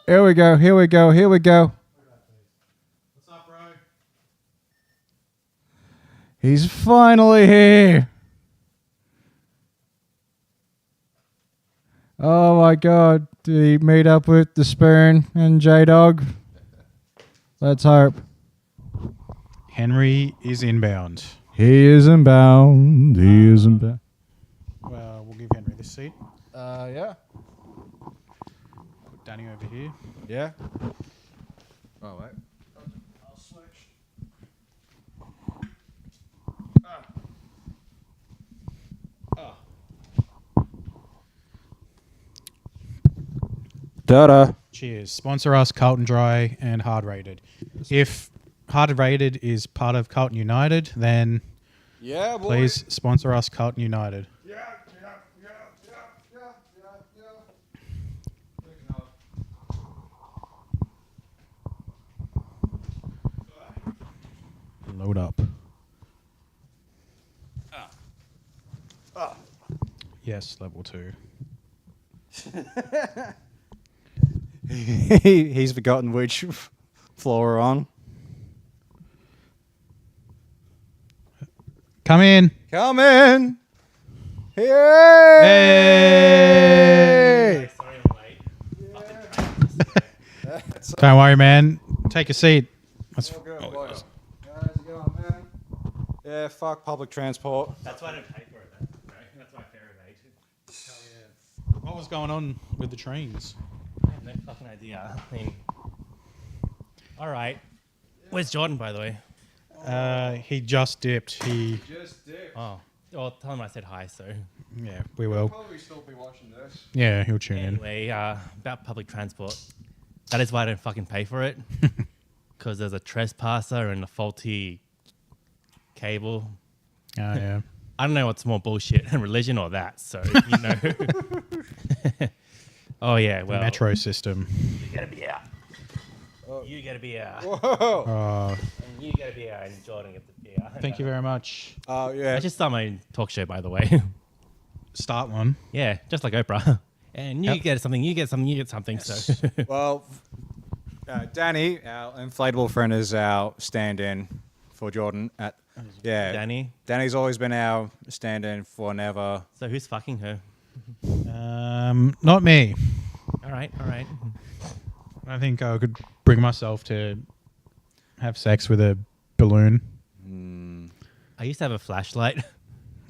Here we go. Here we go. Here we go. What's up, bro? He's finally here. Oh my God. Did he meet up with the Spoon and J-Dog? Let's hope. Henry is inbound. He is inbound. He is inbound. Well, we'll give Henry this seat. Yeah. Put Danny over here. Yeah. Oh, wait. I'll switch. Da-da. Cheers. Sponsor us, Carlton Dry and Hard Rated. If Hard Rated is part of Carlton United, then Yeah, boy. please sponsor us, Carlton United. Load up. Yes, level 2. He's forgotten which floor we're on. Come in. Come in. Hey! Hey! Don't worry, man. Take a seat. That's How's it going, man? Yeah, fuck public transport. That's why I don't pay for it, man. That's my favorite age. what was going on with the trains? I have no fucking idea. I mean, all right. Where's Jordan, by the way? He just dipped. Just dick. Oh, well, tell him I said hi. So Yeah, we will. Probably still be watching this. Yeah, he'll tune in. anyway, about public transport. That is why I don't fucking pay for it. Because there's a trespasser and a faulty cable. Oh, yeah. I don't know what's more bullshit, religion or that. So you know. Oh yeah, well. Metro system. You gotta be out. You gotta be out. Oh, And you gotta be out. And Jordan gets to be out. thank you very much. Oh, yeah. I just started my talk show, by the way. Start one. Yeah, just like Oprah. And you Yep. get something, you get something, you get something. So Well, Danny, our inflatable friend, is our stand-in for Jordan. Danny. Danny's always been our stand-in for Never. So who's fucking her? Not me. All right, all right. I think I could bring myself to have sex with a balloon. I used to have a flashlight.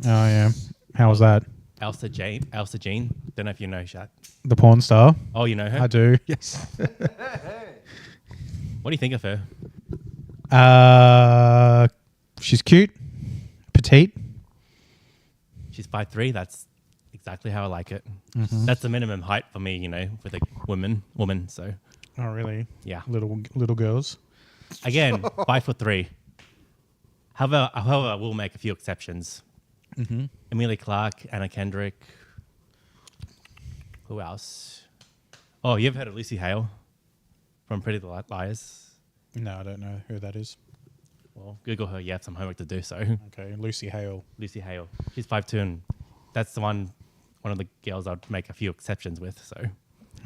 Oh, yeah. How was that? Elsa Jean. Don't know if you know Shaq. The porn star? Oh, you know her? I do. Yes. What do you think of her? She's cute, petite. She's 5'3". That's exactly how I like it. Mm-hmm. That's the minimum height for me, you know, with a woman. So Oh, really? yeah. Little girls. Again, 5'3". However, I will make a few exceptions. Mm-hmm. Amelia Clark, Anna Kendrick. Who else? Oh, you've heard of Lucy Hale from Pretty Little Liars? No, I don't know who that is. Well, Google her. You have some homework to do. So Okay, Lucy Hale. Lucy Hale, she's 5'2", and that's the one of the girls I'd make a few exceptions with. So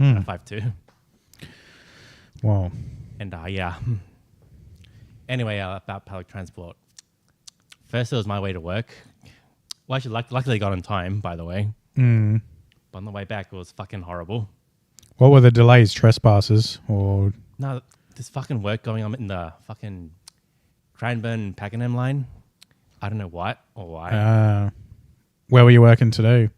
5'2", Wow. and yeah. Anyway, about public transport. First, it was my way to work. Well, actually, luckily I got on time, by the way. Mm. But on the way back, it was fucking horrible. What were the delays? Trespassers or? No, there's fucking work going on in the fucking Cranbourne Pakenham line. I don't know what or why. Where were you working today?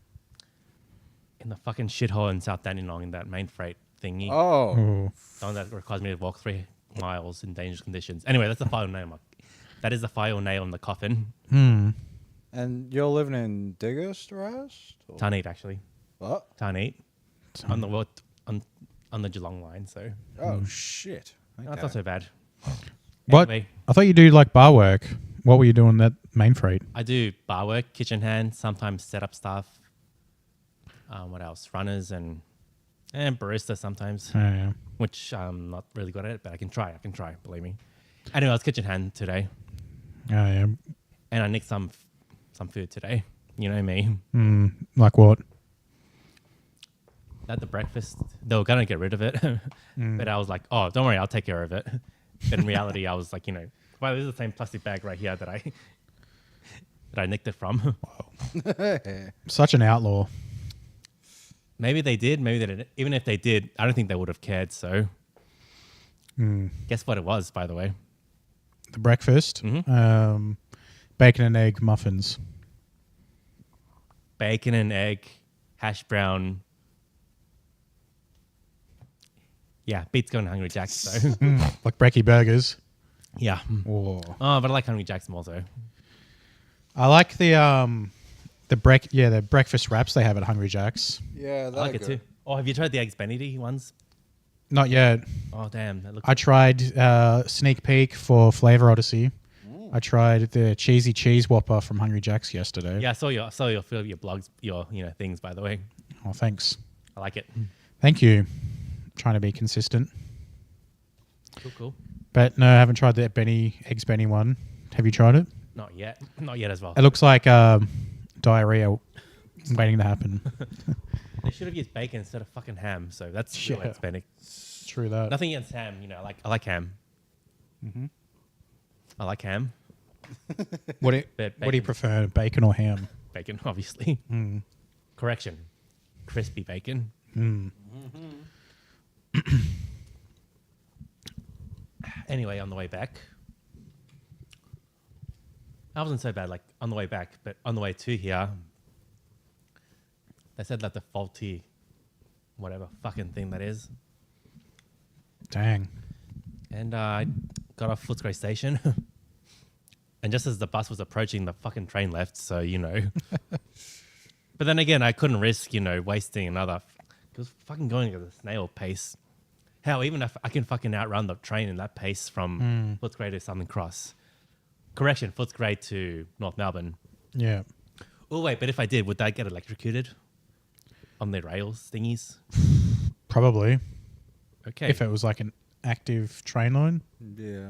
In the fucking shithole in South Dandenong in that main freight thingy. Oh. Oh. The one that requires me to walk 3 miles in dangerous conditions. Anyway, that's the final nail. That is the final nail in the coffin. And you're living in Diggers, Rest? Tarneet, actually. What? Tarneet. on the what on the Geelong line. So Oh shit! Okay. that's not so bad. What? Anyway, I thought you do like bar work. What were you doing at Main Freight? I do bar work, kitchen hand, sometimes setup stuff. What else? Runners and barista sometimes, Oh, yeah. which I'm not really good at it, but I can try. Believe me. Anyway, I was kitchen hand today, Oh, yeah. and I nicked some food today. You know me. Like what? At the breakfast, they were gonna get rid of it, but I was like, "Oh, don't worry, I'll take care of it." But in reality, I was like, well, this is the same plastic bag right here that I nicked it from. Such an outlaw. Maybe they did, maybe they didn't. Even if they did, I don't think they would have cared. So, guess what it was, by the way? The breakfast. Bacon and egg muffins. Bacon and egg, hash brown. Yeah, beats going to Hungry Jack's. So, Like brekkie burgers. yeah. Oh. Oh, but I like Hungry Jack's more so. I like the breakfast wraps they have at Hungry Jack's. Yeah, I like it too. Oh, have you tried the eggs Benedict ones? Not yet. Oh, damn. That looks I tried sneak peek for Flavor Odyssey. I tried the cheesy cheese whopper from Hungry Jack's yesterday. Yeah, I saw your blogs, your things, by the way. Oh, thanks. I like it. Thank you. Trying to be consistent. Cool. But no, I haven't tried the Eggs Benny one. Have you tried it? Not yet. Not yet as well. It looks like diarrhea waiting to happen. They should have used bacon instead of fucking ham. So that's real Yeah. Eggs Benedict. True that. Nothing against ham. I like ham. I like ham. What do you Bacon. prefer, bacon or ham? Bacon, obviously. Correction. Crispy bacon. Anyway, on the way back, I wasn't so bad, like on the way back, but on the way to here, they said that the faulty, whatever fucking thing that is, Dang. and I got off Footscray Station, and just as the bus was approaching, the fucking train left. So but then again, I couldn't risk wasting another. It was fucking going at a snail pace. Hell, even if I can fucking outrun the train in that pace from Footscray to Southern Cross. Correction, Footscray to North Melbourne. Yeah. Oh wait, but if I did, would that get electrocuted on the rails thingies? Probably. Okay. If it was like an active train line. Yeah.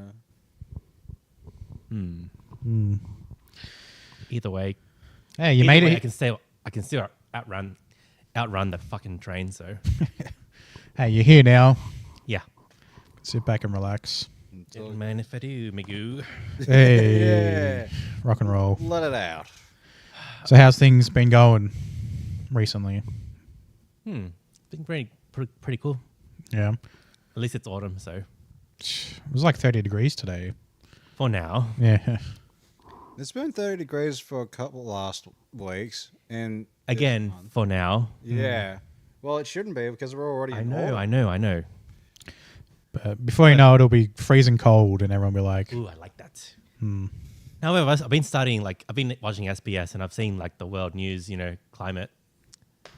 Either way, Hey, you either made way, it. I can still outrun that fucking train. So Hey, you're here now. yeah. Sit back and relax. Man, if I do, Magoo. Hey, Yeah. rock and roll. Let it out. So how's things been going recently? Been pretty cool. Yeah. At least it's autumn, so It was like 30 degrees today. for now. Yeah. It's been 30 degrees for a couple last weeks, and Again, for now. yeah. Well, it shouldn't be because we're already. I in know, autumn. I know. But before you know it, it'll be freezing cold and everyone will be like, Ooh, I like that. However, I've been I've been watching SBS and I've seen like the world news, climate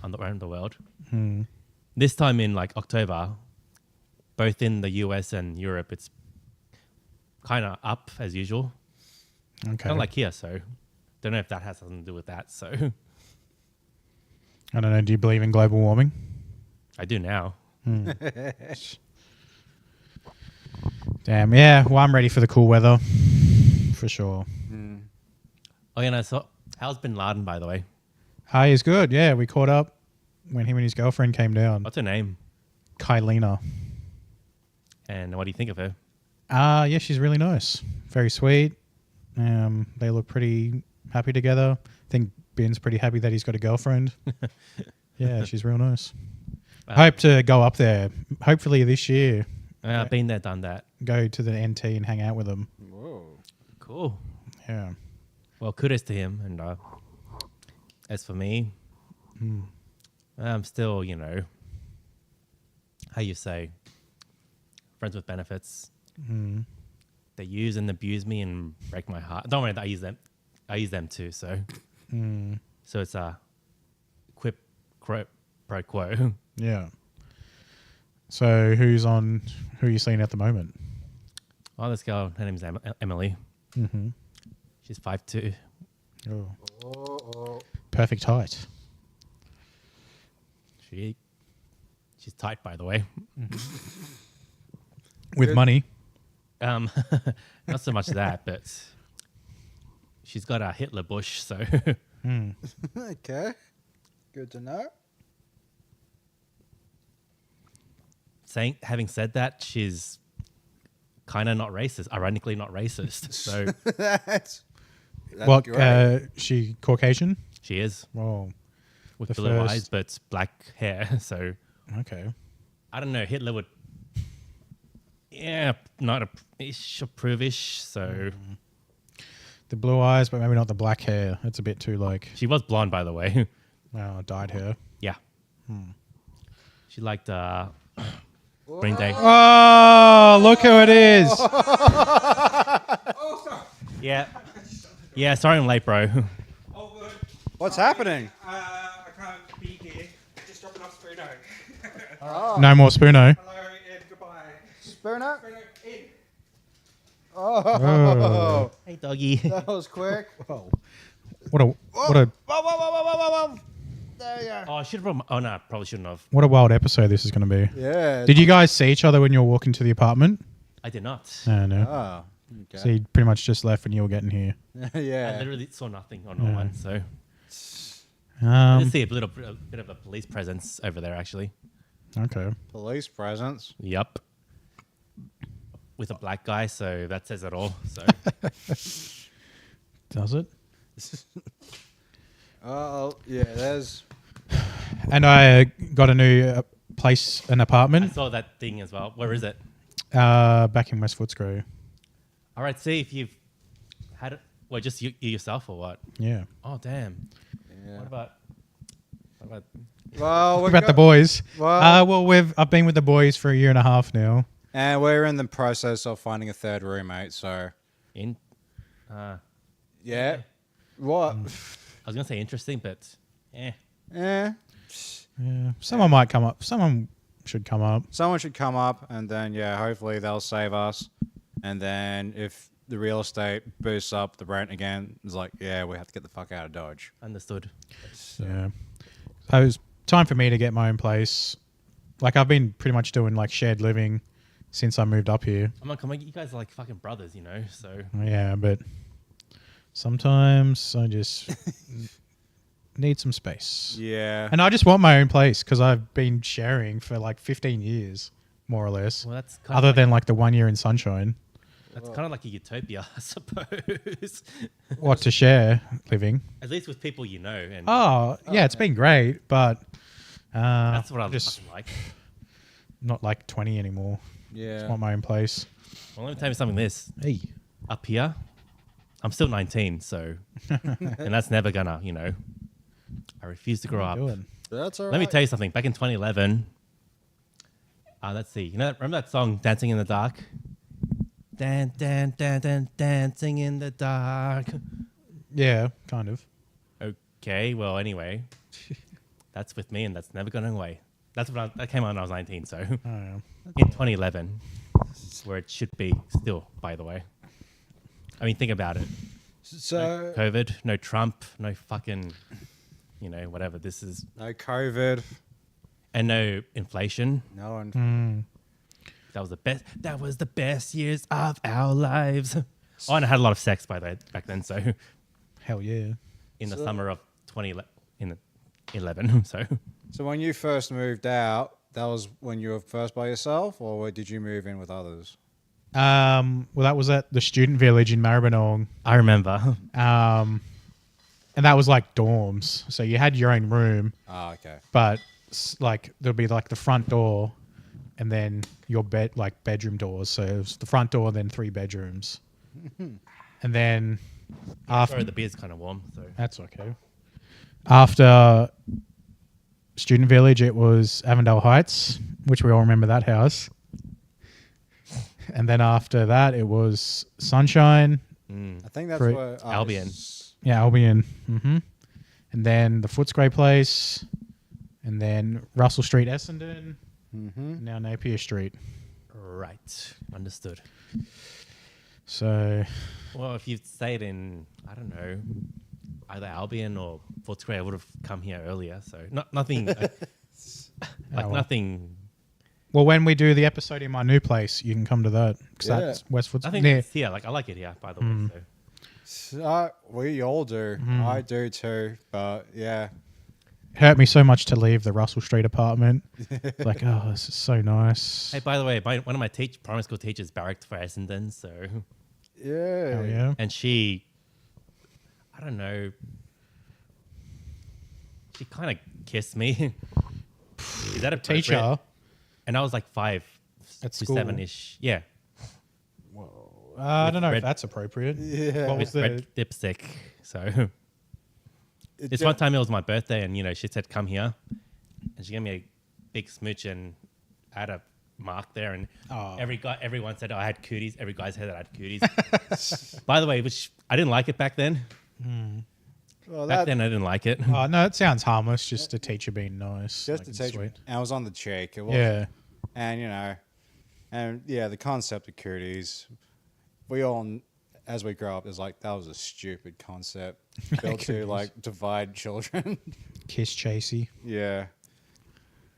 around the world. This time in like October, both in the US and Europe, it's kind of up as usual. okay. Not like here, so don't know if that has something to do with that. So I don't know. Do you believe in global warming? I do now. Damn. Yeah. Well, I'm ready for the cool weather. For sure. Oh, yeah, no, so how's Bin Laden, by the way? Hi is good. Yeah. We caught up when him and his girlfriend came down. What's her name? Kylina. And what do you think of her? Yeah, she's really nice. Very sweet. They look pretty happy together. I think Ben's pretty happy that he's got a girlfriend. Yeah, she's real nice. Hope to go up there. Hopefully this year. I've been there, done that. Go to the NT and hang out with them. Whoa. Cool. Yeah. Well, kudos to him. And as for me, I'm still, how you say, friends with benefits. They use and abuse me and break my heart. Don't worry, I use them. I use them too. So, so it's a quip pro quo. Yeah. So who are you seeing at the moment? Oh, this girl, her name's Emily. Mm-hmm. She's 5'2". Oh. Perfect height. She's tight, by the way. With money. Not so much that, but she's got a Hitler bush, so Okay. Good to know. having said that, she's kind of not racist. Ironically, not racist. So That's What? great. She Caucasian? she is Oh, with The blue first- eyes, but black hair. So okay. I don't know. Hitler would, not approve-ish. So The blue eyes, but maybe not the black hair. It's a bit too like she was blonde, by the way. dyed hair. Yeah. She liked Green Day. Oh, look who it is! Yeah. Yeah, sorry I'm late, bro. What's happening? I can't be here. Just dropping off Spoono. No more Spoono. Hello and goodbye. Spooner? Spoono in. Oh, Hey, doggy. that was quick. What a There you go. Oh, I should have brought no, probably shouldn't have. what a wild episode this is going to be. Yeah. Did you guys see each other when you were walking to the apartment? I did not. No. Oh, So okay. you pretty much just left when you were getting here. I Yeah. literally saw nothing on no one, so I did see a bit of a police presence over there, actually. Okay. Police presence. Yup. With a black guy, so that says it all. So Does it? Oh, yeah, there's. And I got a new an I apartment saw that thing as well. Where is it? back in West Footscray. All right, see if you've had it. Well, just you yourself or what? Yeah. Oh, damn. Yeah. What about? Well, What about the boys? Well- I've been with the boys for a year and a half now. And we're in the process of finding a third roommate, so. In? Yeah. What? I was gonna say interesting, but Eh. Yeah. Someone might come up. Someone should come up. Someone should come up, and then, yeah, hopefully they'll save us. And then if the real estate boosts up the rent again, it's like, yeah, we have to get the fuck out of Dodge. understood. Yeah. So it was time for me to get my own place. Like I've been pretty much doing like shared living since I moved up here. I'm like, come on, you guys are like fucking brothers, you know. So Yeah, but sometimes I just need some space. Yeah. And I just want my own place because I've been sharing for like 15 years, more or less. well, that's kind Other of than like the 1 year in Sunshine. that's kind of like a utopia, I suppose. What to share living? At least with people you know, and Oh, yeah, it's been great, but that's what I just fucking like. not like 20 anymore. Yeah. Just want my own place. Well, let me tell you something. This Hey. up here, I'm still 19, so and that's never gonna, you know. I refuse to grow up. Doing? That's all right. Let me tell you something. Back in 2011, let's see. You know, remember that song "Dancing in the Dark"? Dancing in the dark. Yeah, kind of. Okay, well, anyway, that's with me, and that's never going away. That's what that came out when I was 19. So Oh, yeah. in 2011, where it should be still, by the way. I mean, think about it. So, COVID, no Trump, no fucking, you know, whatever. This is, no COVID. and no inflation. No one. Mm. That was the best. That was the best years of our lives. Oh, and I had a lot of sex by the way back then. So Hell yeah. in the summer of 2011. So So when you first moved out, that was when you were first by yourself, or did you move in with others? Well, that was at the student village in Maribyrnong. I remember. And that was like dorms. So you had your own room, Ah, okay. but like there'll be like the front door and then your bed, like bedroom doors. So it was the front door, then 3 bedrooms. And then after Sorry, the beer's kind of warm. So that's okay. After student village, it was Avondale Heights, which we all remember that house. And then after that, it was Sunshine. I think that's Great. where Albion. Yeah, Albion. And then the Footscray place. And then Russell Street, Essendon. Mm-hmm. And now Napier Street. Right. Understood. So, Well, if you'd stayed in, I don't know, either Albion or Footscray, I would have come here earlier. So nothing, well. nothing. well, when we do the episode in my new place, you can come to that. Because Yeah. that's Westwood's I think near. it's here. Like I like it here, by the way. So. We all do. I do too. But yeah. Hurt me so much to leave the Russell Street apartment. Like, oh, this is so nice. Hey, by the way, one of my primary school teachers barracked for Essendon, so Yeah. Hell yeah. and she, I don't know, she kind of kissed me. Is that a Teacher And I was like 5 At to school? 7-ish. Yeah, I don't know red- if that's appropriate. Yeah. What was with the red lipstick. So this one time it was my birthday, and she said, "Come here," and she gave me a big smooch, and I had a mark there, and Oh. everyone said I had cooties. Every guy said that I had cooties. By the way, which I didn't like it back then. Well, Back that, then, I didn't like it. Oh, no, it sounds harmless. Just a teacher being nice. just like, to it's teach sweet. and I was on the cheek. It was, Yeah. And and yeah, the concept of cooties, we all, as we grow up, is like that was a stupid concept built to Cooties. like divide children. Kiss chasey. Yeah,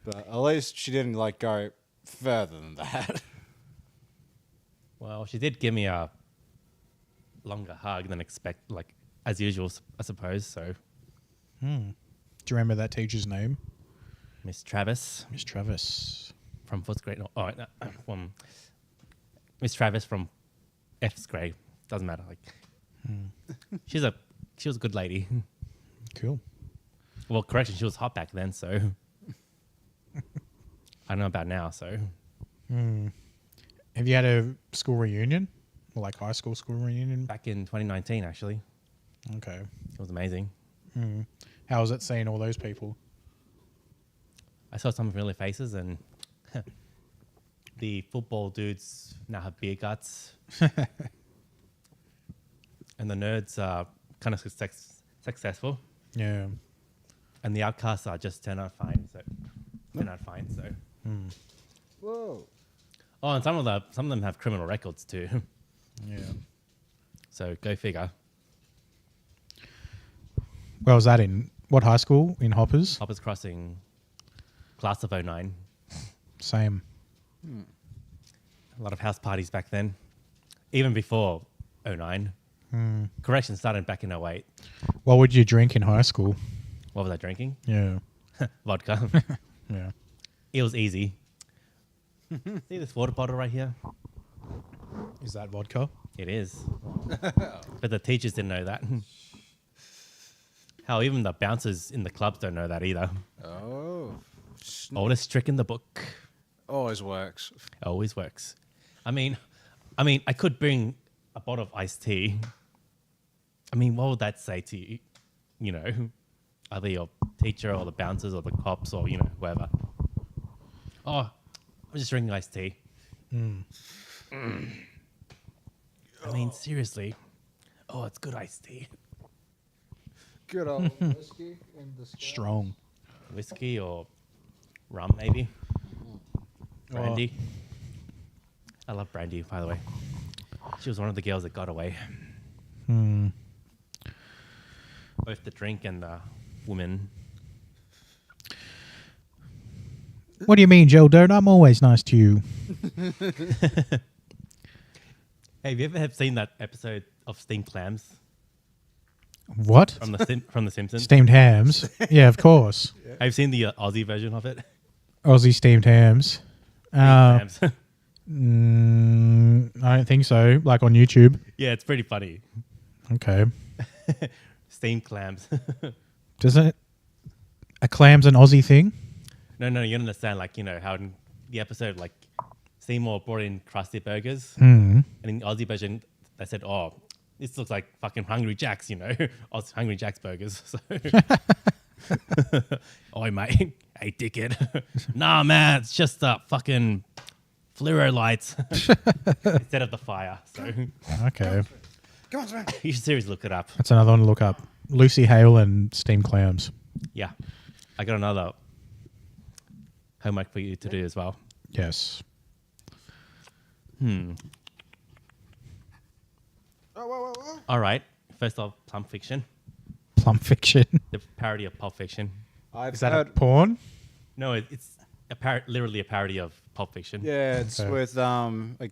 but at least she didn't like go further than that. Well, she did give me a longer hug than like as usual, I suppose. So, Do you remember that teacher's name? Miss Travis Miss Travis. from Footscray. No, from Miss Travis from F's grade. Doesn't matter. Like, she was a good lady. Cool. Well, correction, she was hot back then, so I don't know about now. So Have you had a school reunion? Or like high school reunion? back in 2019, actually, Okay. it was amazing. How was it seeing all those people? I saw some familiar faces, and the football dudes now have beer guts, and the nerds are kind of successful, Yeah. and the outcasts are just 10 out of fine. So 10 out of fine. So Whoa. oh, and some of them have criminal records too. Yeah. So go figure. Where was that in? What high school? In Hoppers? Hoppers Crossing, class of 09. Same. A lot of house parties back then, even before 09. Correction started back in 08. What would you drink in high school? What was I drinking? Yeah. Vodka. Yeah. It was easy. See this water bottle right here? Is that vodka? It is. But the teachers didn't know that. Hell, even the bouncers in the clubs don't know that either. Oh. Oldest trick in the book. Always works. Always works. I mean, I could bring a bottle of iced tea. I mean, what would that say to you? Either your teacher or the bouncers or the cops or, whoever. Oh, I'm just drinking iced tea. I mean, seriously. Oh, it's good iced tea. Good old whiskey in the Strong. Whiskey or rum, maybe. Brandy. I love Brandy, by the way. She was one of the girls that got away. Both the drink and the woman. What do you mean, Joe Dirt? I'm always nice to you. Hey, have you ever seen that episode of Steamed Clams What? from the Simpsons? Steamed hams. Yeah, of course. Have you seen the Aussie version of it? Aussie steamed hams. Steamed Clams. I don't think so. Like on YouTube. Yeah, it's pretty funny. Okay. Steamed clams. Doesn't a clam's an Aussie thing? No, you understand, like, how in the episode, like, Seymour brought in Krusty Burgers. Mm. And in the Aussie version, they said, oh, this looks like fucking Hungry Jack's, Hungry Jack's burgers. So, oi, mate. Hey, dickhead. Nah, man, it's just fucking fluoro lights instead of the fire. So Okay. Come on, man. you should seriously look it up. That's another one to look up. Lucy Hale and steamed clams. Yeah. I got another homework for you to do as well. Yes. All right. First off, Plum Fiction, Plum Fiction. the parody of Pulp Fiction. I've Is that a heard, porn? No, it's literally a parody of Pulp Fiction. yeah, it's Okay. with a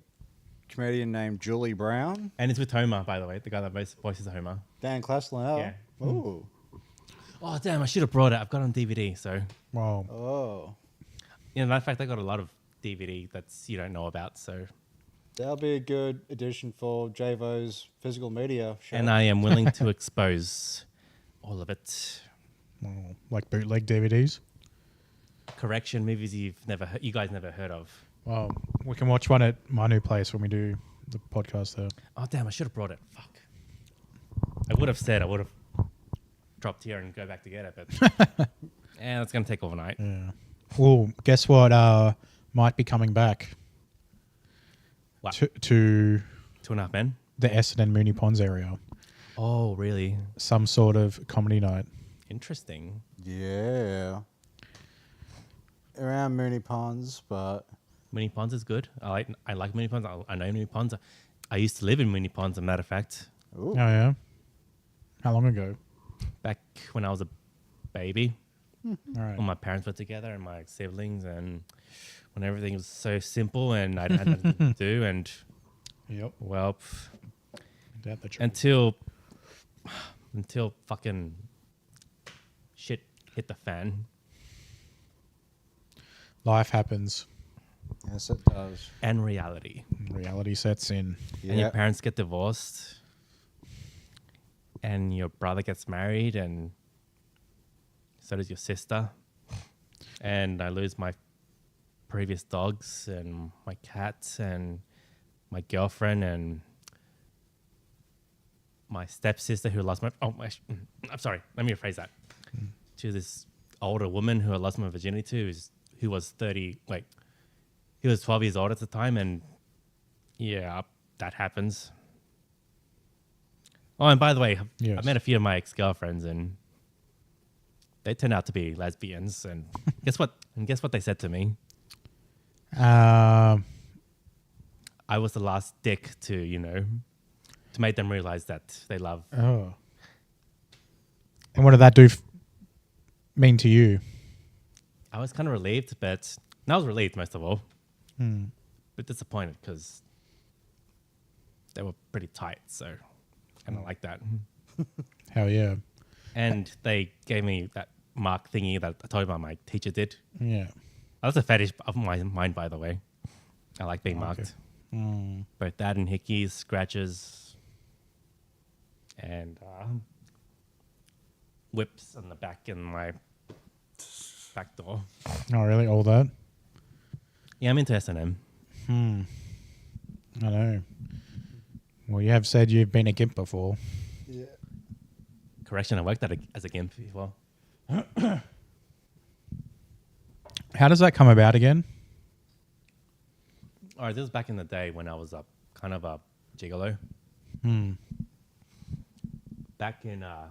comedian named Julie Brown. And it's with Homer, by the way, the guy that voices Homer. Dan Claslin. Yeah. Ooh. Oh, damn, I should have brought it. I've got it on DVD. So, Wow. Oh. matter of fact, I got a lot of DVD that's you don't know about. So, That'll be a good addition for JVO's physical media show. and I am willing to expose all of it. Wow. Like bootleg DVDs? Correction, movies you guys never heard of. Well, we can watch one at my new place when we do the podcast there. Oh, damn, I should have brought it. Fuck. I would have said I would have dropped here and go back to get it, but yeah, that's going to take overnight. Yeah. Well, guess what? Might be coming back What? to 2.5 Men? the Essendon Mooney Ponds area. Oh, really? Some sort of comedy night. Interesting. Yeah. Around Mooney Ponds, but Mooney Ponds is good. I like Mooney Ponds. I know Mooney Ponds. I used to live in Mooney Ponds, as a matter of fact, ooh. Oh, yeah? How long ago? back when I was a baby. All right. When my parents were together and my siblings, and when everything was so simple and I had nothing to do, and Yep. well, That the truth. until fucking shit hit the fan. Life happens. Yes, it does. And reality. Reality sets in. And your Yeah. parents get divorced, and your brother gets married, and so does your sister. And I lose my previous dogs and my cats and my girlfriend and my stepsister who lost my. I'm sorry. Let me rephrase that. To this older woman who I lost my virginity to, who was 30. Wait, he was 12 years old at the time, and yeah, that happens. Oh, and by the way, Yes. I met a few of my ex-girlfriends, and they turned out to be lesbians. And guess what? And guess what they said to me? Um, I was the last dick to make them realize that they love. oh. And what did that do mean to you? I was kind of relieved, but I was relieved most of all. Hmm. But disappointed because they were pretty tight, so I don't like that. Hell yeah. And they gave me that mark thingy that I told you about my teacher did. Yeah. That's a fetish of mine, by the way. I like being Okay. marked. Mm. Both that and hickeys, scratches, and whips on the back in my back door. Oh, really? All that? Yeah, I'm into S&M. I know. Well, you have said you've been a gimp before. Correction, I worked as a gimp before. How does that come about again? All right, this was back in the day when I was kind of a gigolo. Hmm. Back in a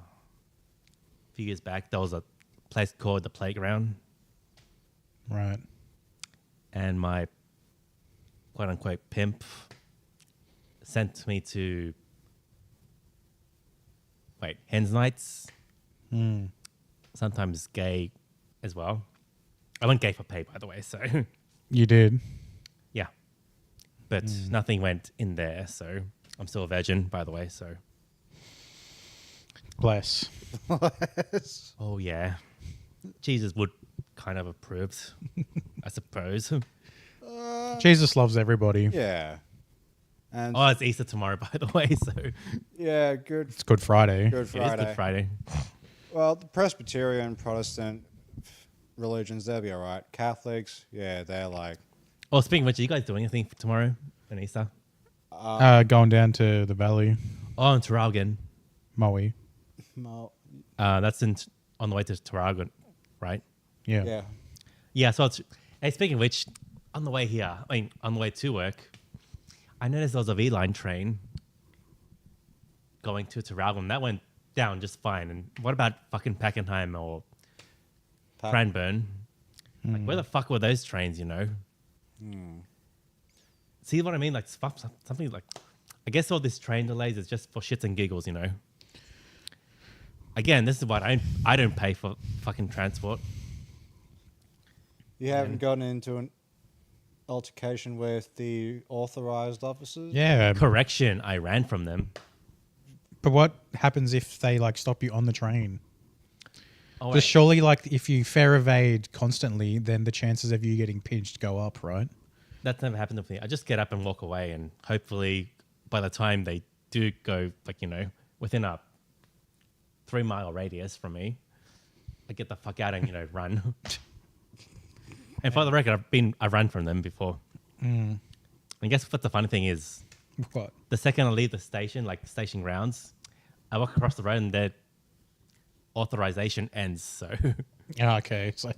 few years back, there was a place called the Playground, Right. and my quote unquote pimp sent me to hens nights, Hmm. sometimes gay as well. I went gay for pay, by the way, so You did. yeah. But nothing went in there, so I'm still a virgin, by the way, so. Bless. Oh, yeah. Jesus would kind of approved, I suppose. Jesus loves everybody. Yeah. And Oh, it's Easter tomorrow, by the way, so it yeah, good It's Good Friday. Good is Friday. Good Friday. Well, the Presbyterian, Protestant religions, they'll be all right. Catholics, yeah, they're like, Oh, speaking of which, are you guys doing anything for tomorrow on Easter? Going down to the valley, Oh, in Tarragon. Maui. well, That's on the way to Tarragon, right? Yeah. yeah. Yeah, so hey, speaking of which, on the way here, on the way to work, I noticed there was a V-Line train going to Tarragon. That went down just fine. And what about fucking Pakenham or Cranbourne? Like, where the fuck were those trains, you know? See what I mean? Like, something like, I guess all this train delays is just for shits and giggles, you know? Again, this is why I don't pay for fucking transport. You haven't gotten into an altercation with the authorized officers? Yeah, Correction, I ran from them. but what happens if they like stop you on the train? Oh, Because surely, like, if you fare evade constantly, then the chances of you getting pinched go up, right? That's never happened to me. I just get up and walk away, and hopefully by the time they do go, like, you know, within a 3-mile radius from me, I get the fuck out and, you know, run. And for the record, I've run from them before. I guess what the funny thing is, What? the second I leave the station, like the station grounds, I walk across the road and their authorization ends. So Yeah, okay. So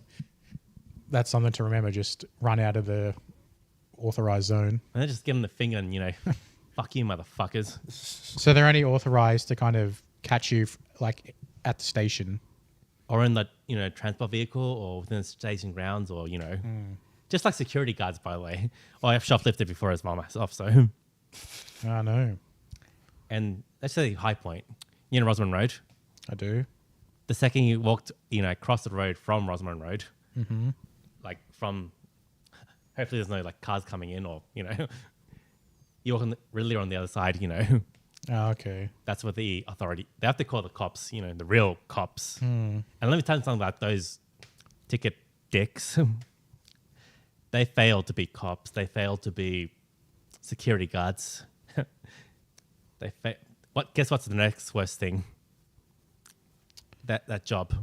that's something to remember. Just run out of the authorized zone. and I just give them the finger and, you know, fuck you, motherfuckers. So they're only authorized to kind of catch you like at the station. Or in the, you know, transport vehicle or within the station grounds or, you know, just like security guards, by the way. Or I've shoplifted before as well myself. So, I know. and that's the high point. You know, Rosamond Road. I do. The second you walked, you know, across the road from Rosamond Road, like from, hopefully there's no like cars coming in or, you know, you're really on the other side, you know. Oh, okay. That's what the authority, they have to call the cops, you know, the real cops. And let me tell you something about those ticket dicks. They failed to be cops. They failed to be security guards. Guess what's the next worst thing? That job.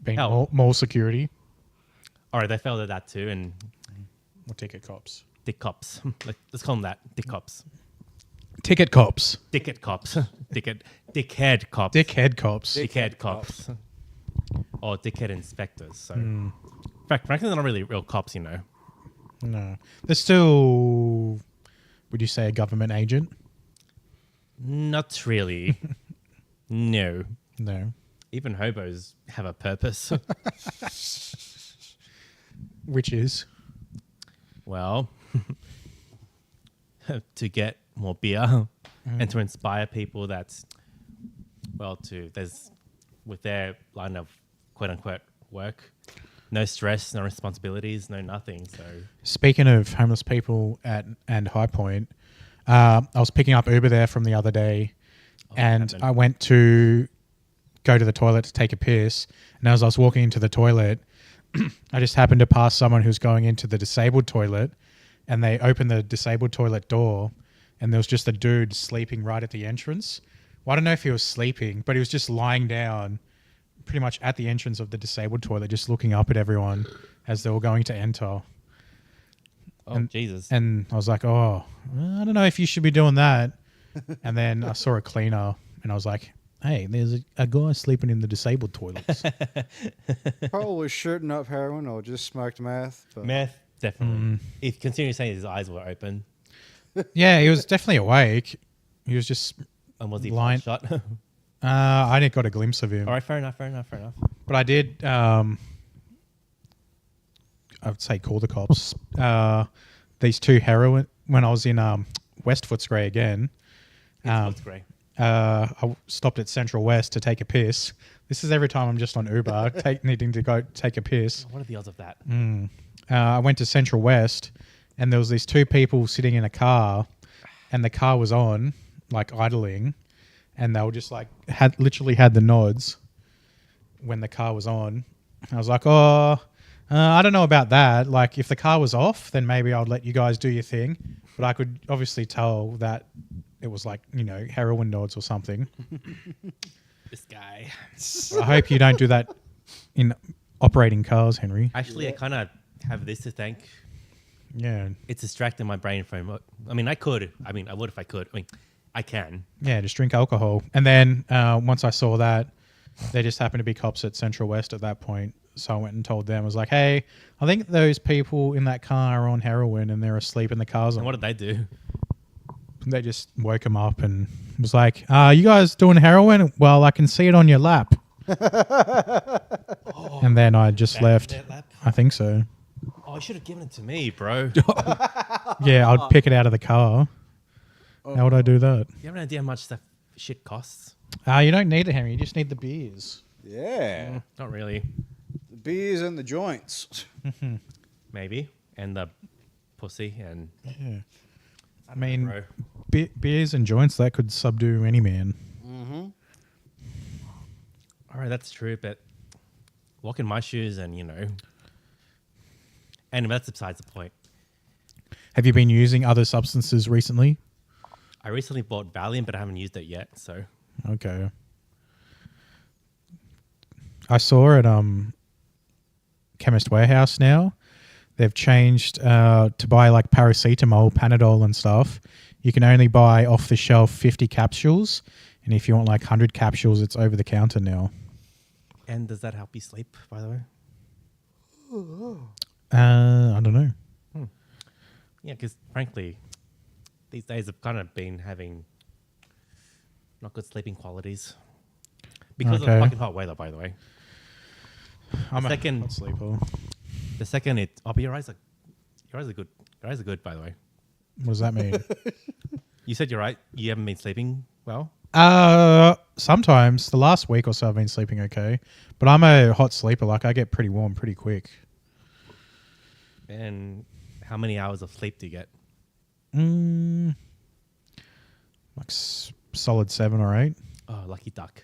Being Hell. mall security All right, they failed at that too. And or ticket cops. dick cops. Let's call them that. Dick cops. Ticket cops. Dickhead cops. Dickhead cops. Dickhead cops. Dickhead cops. Or dickhead inspectors. So, frankly, they're not really real cops, you know. No. They're still, would you say, a government agent? Not really. No. No. Even hobos have a purpose. Which is? Well, to get more beer and to inspire people that's, well, with their line of quote unquote work, no stress, no responsibilities, no nothing. So, Speaking of homeless people and High Point, I was picking up Uber there from the other day, and happened? I went to go to the toilet to take a piss. And as I was walking into the toilet, I just happened to pass someone who's going into the disabled toilet, and they opened the disabled toilet door, and there was just a dude sleeping right at the entrance. Well, I don't know if he was sleeping, but he was just lying down pretty much at the entrance of the disabled toilet, just looking up at everyone as they were going to enter. Jesus. And I was like, oh, I don't know if you should be doing that. And then I saw a cleaner, and I was like, hey, there's a guy sleeping in the disabled toilets. Probably shooting up heroin or just smoked meth. But Meth, definitely. He continued saying his eyes were open. Yeah, he was definitely awake. He was just, And was he Line- shot? I didn't got a glimpse of him. All right, fair enough. But I did, I would say call the cops. These two heroin, when I was in West Footscray again, That's great. I stopped at Central West to take a piss. This is every time I'm just on Uber, needing to go take a piss. What are the odds of that? I went to Central West, and there was these two people sitting in a car, and the car was on, like idling, and they were just like literally had the nods when the car was on. I was like, oh, I don't know about that. Like, if the car was off, then maybe I'd let you guys do your thing. But I could obviously tell that it was like, you know, heroin nods or something. This guy. I hope you don't do that in operating cars, Henry. Actually, I kind of have this to thank. Yeah. It's distracting my brain from. I mean, I would if I could. I mean, I can. Yeah, just drink alcohol. And then once I saw that, there just happened to be cops at Central West at that point. So I went and told them, I was like, hey, I think those people in that car are on heroin and they're asleep in the cars. And what did they do? They just woke him up and was like, you guys doing heroin? Well, I can see it on your lap. And then I just left. That lap? I think so. Oh, you should have given it to me, bro. Yeah, I'd pick it out of the car. How would I do that? You have an idea how much that shit costs? You don't need it, Henry. You just need the beers. Yeah. Not really. The beers and the joints. Maybe. And the pussy and Yeah. I mean, bro. beers and joints, that could subdue any man. All right, that's true, but walk in my shoes and, and that's besides the point. Have you been using other substances recently? I recently bought Valium, but I haven't used it yet, so. Okay. I saw at Chemist Warehouse now, they've changed to buy like paracetamol, Panadol and stuff. You can only buy off the shelf 50 capsules. And if you want like 100 capsules, it's over the counter now. And does that help you sleep, by the way? I don't know. Yeah, because frankly, these days I've kind of been having not good sleeping qualities. Because of the Okay. fucking hot weather, by the way. I'm second- a hot sleeper. The second it... Oh, but your eyes are good. Your eyes are good, by the way. What does that mean? You said you're right. You haven't been sleeping well? Sometimes. The last week or so I've been sleeping okay. But I'm a hot sleeper. Like I get pretty warm pretty quick. And how many hours of sleep do you get? Like solid 7 or 8. Oh, lucky duck.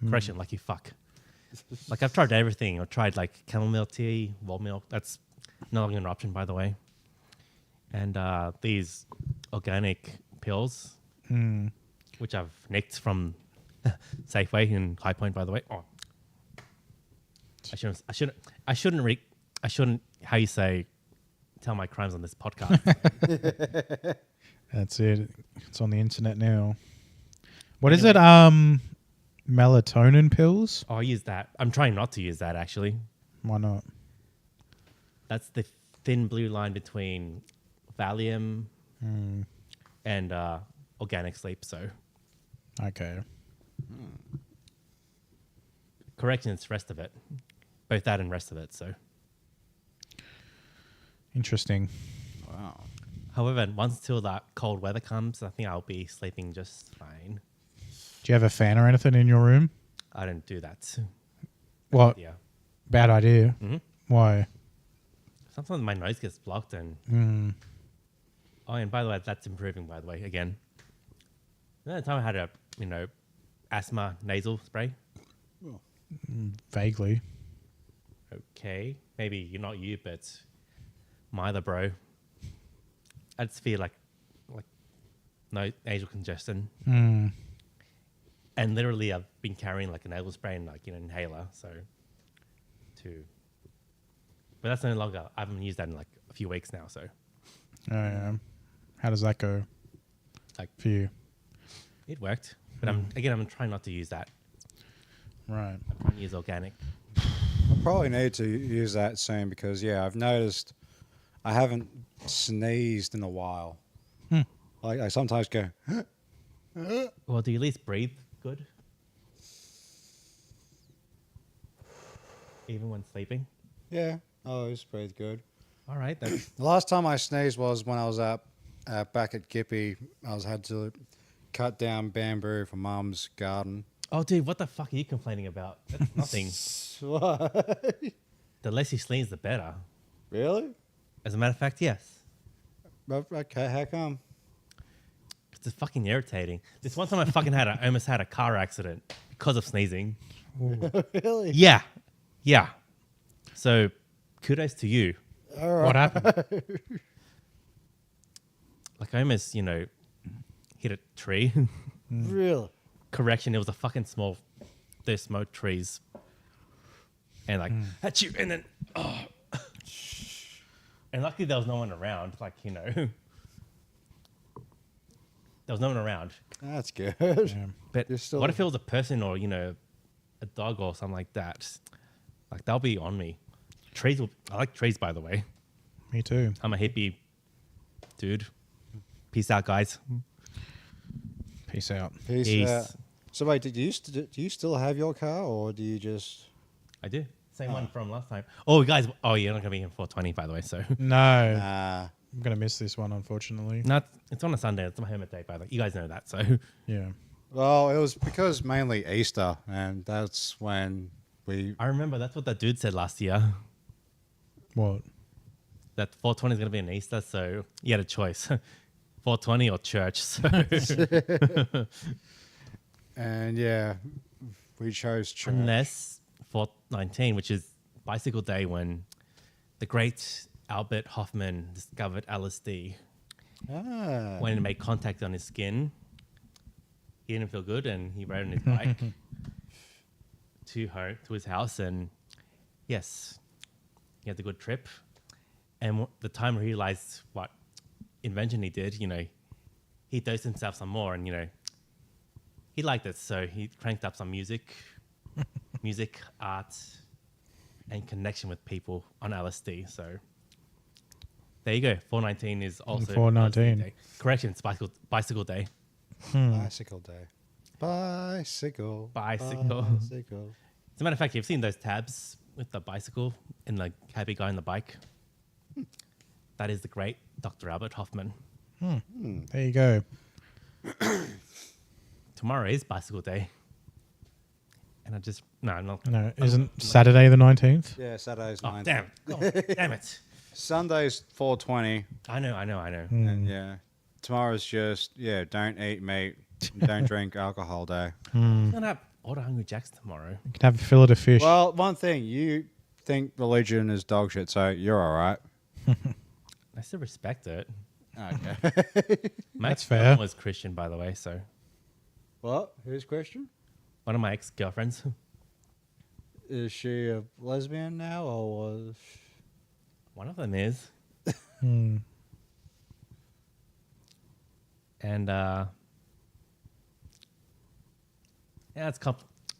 Correction, lucky fuck. Like I've tried everything. I've tried like chamomile tea, whole milk. That's no longer an option, by the way. And these organic pills, which I've nicked from Safeway in High Point, by the way. Oh, I shouldn't. How you say? Tell my crimes on this podcast. That's it. It's on the internet now. What is it? Melatonin pills? Oh, I use that. I'm trying not to use that actually. Why not? That's the thin blue line between Valium and organic sleep. So Okay. correction, it's rest of it. Both that and rest of it. So, Interesting. Wow. however, once till that cold weather comes, I think I'll be sleeping just fine. Do you have a fan or anything in your room? I don't do that. What? Yeah. Bad idea. Mhm. Why? Sometimes my nose gets blocked and oh, and by the way, that's improving. By the way, again. Another time I had a asthma nasal spray. Vaguely. Okay, maybe you're not you, but my other bro. I just feel like no nasal congestion, and literally I've been carrying like a nasal spray and like inhaler, so but that's no longer. I haven't used that in like a few weeks now, so How does that go like for you? it worked. But I'm trying not to use that. Right. I'm trying to use organic. I probably need to use that soon because, yeah, I've noticed I haven't sneezed in a while. Like I sometimes go, Well, do you at least breathe good? Even when sleeping? yeah, I always breathe good. All right. That's, The last time I sneezed was when I was back at Gippy. had to cut down bamboo from Mum's garden. oh, dude, what the fuck are you complaining about? That's nothing. What? The less you sneeze, the better. Really? As a matter of fact, yes. Okay, how come? It's fucking irritating. This one time I almost had a car accident because of sneezing. Really? Yeah. Yeah. So kudos to you. What happened? Like I almost, hit a tree. Really? Correction, it was a fucking small, they're smoke trees. And like, at you, and then, and luckily there was no one around, there was no one around. That's good. But You're still- what if it was a person or, a dog or something like that? Like, they'll be on me. I like trees, by the way. Me too. I'm a hippie dude. Peace out, guys. Peace out. Peace out. So wait, do you still have your car, or do you just? I do. Same one from last time. Oh, guys. Oh, you're not gonna be in 420, by the way. So No, Nah. I'm gonna miss this one, unfortunately. not. It's on a Sunday. It's my hermit day, by the way. You guys know that. So Yeah. Well, it was because mainly Easter, and that's when we. I remember that's what that dude said last year. What? That 420 is gonna be an Easter, so you had a choice: 420 or church. So And yeah, we chose church. unless 419, which is bicycle day, when the great Albert Hoffman discovered LSD. Ah. When it made contact on his skin, he didn't feel good, and he rode on his bike to his house, and yes, he had a good trip. And the time he realized what invention he did, he dosed himself some more, and he liked it, so he cranked up some music, art, and connection with people on LSD. So there you go. 419 is also 419. LSD day. Correction, it's bicycle day. Bicycle day. Bicycle. Bicycle. Bicycle. As a matter of fact, you've seen those tabs with the bicycle and the cabby guy on the bike. That is the great Dr. Albert Hoffman. There you go. Tomorrow is bicycle day. And I'm not. No, isn't Saturday the 19th? Yeah, Saturday's Oh, 9th. damn. God, damn it. Sunday's 420. I know. And yeah, tomorrow's just, don't eat meat, don't drink alcohol day. I'm going to have order Hungry Jacks tomorrow. You can have a fillet of fish. Well, one thing, you think religion is dog shit, so you're all right. I still respect it. Okay. My That's ex-girlfriend fair. was Christian, by the way, so What? Who's Christian? one of my ex-girlfriends. Is she a lesbian now, or was... One of them is. Hmm. And yeah, it's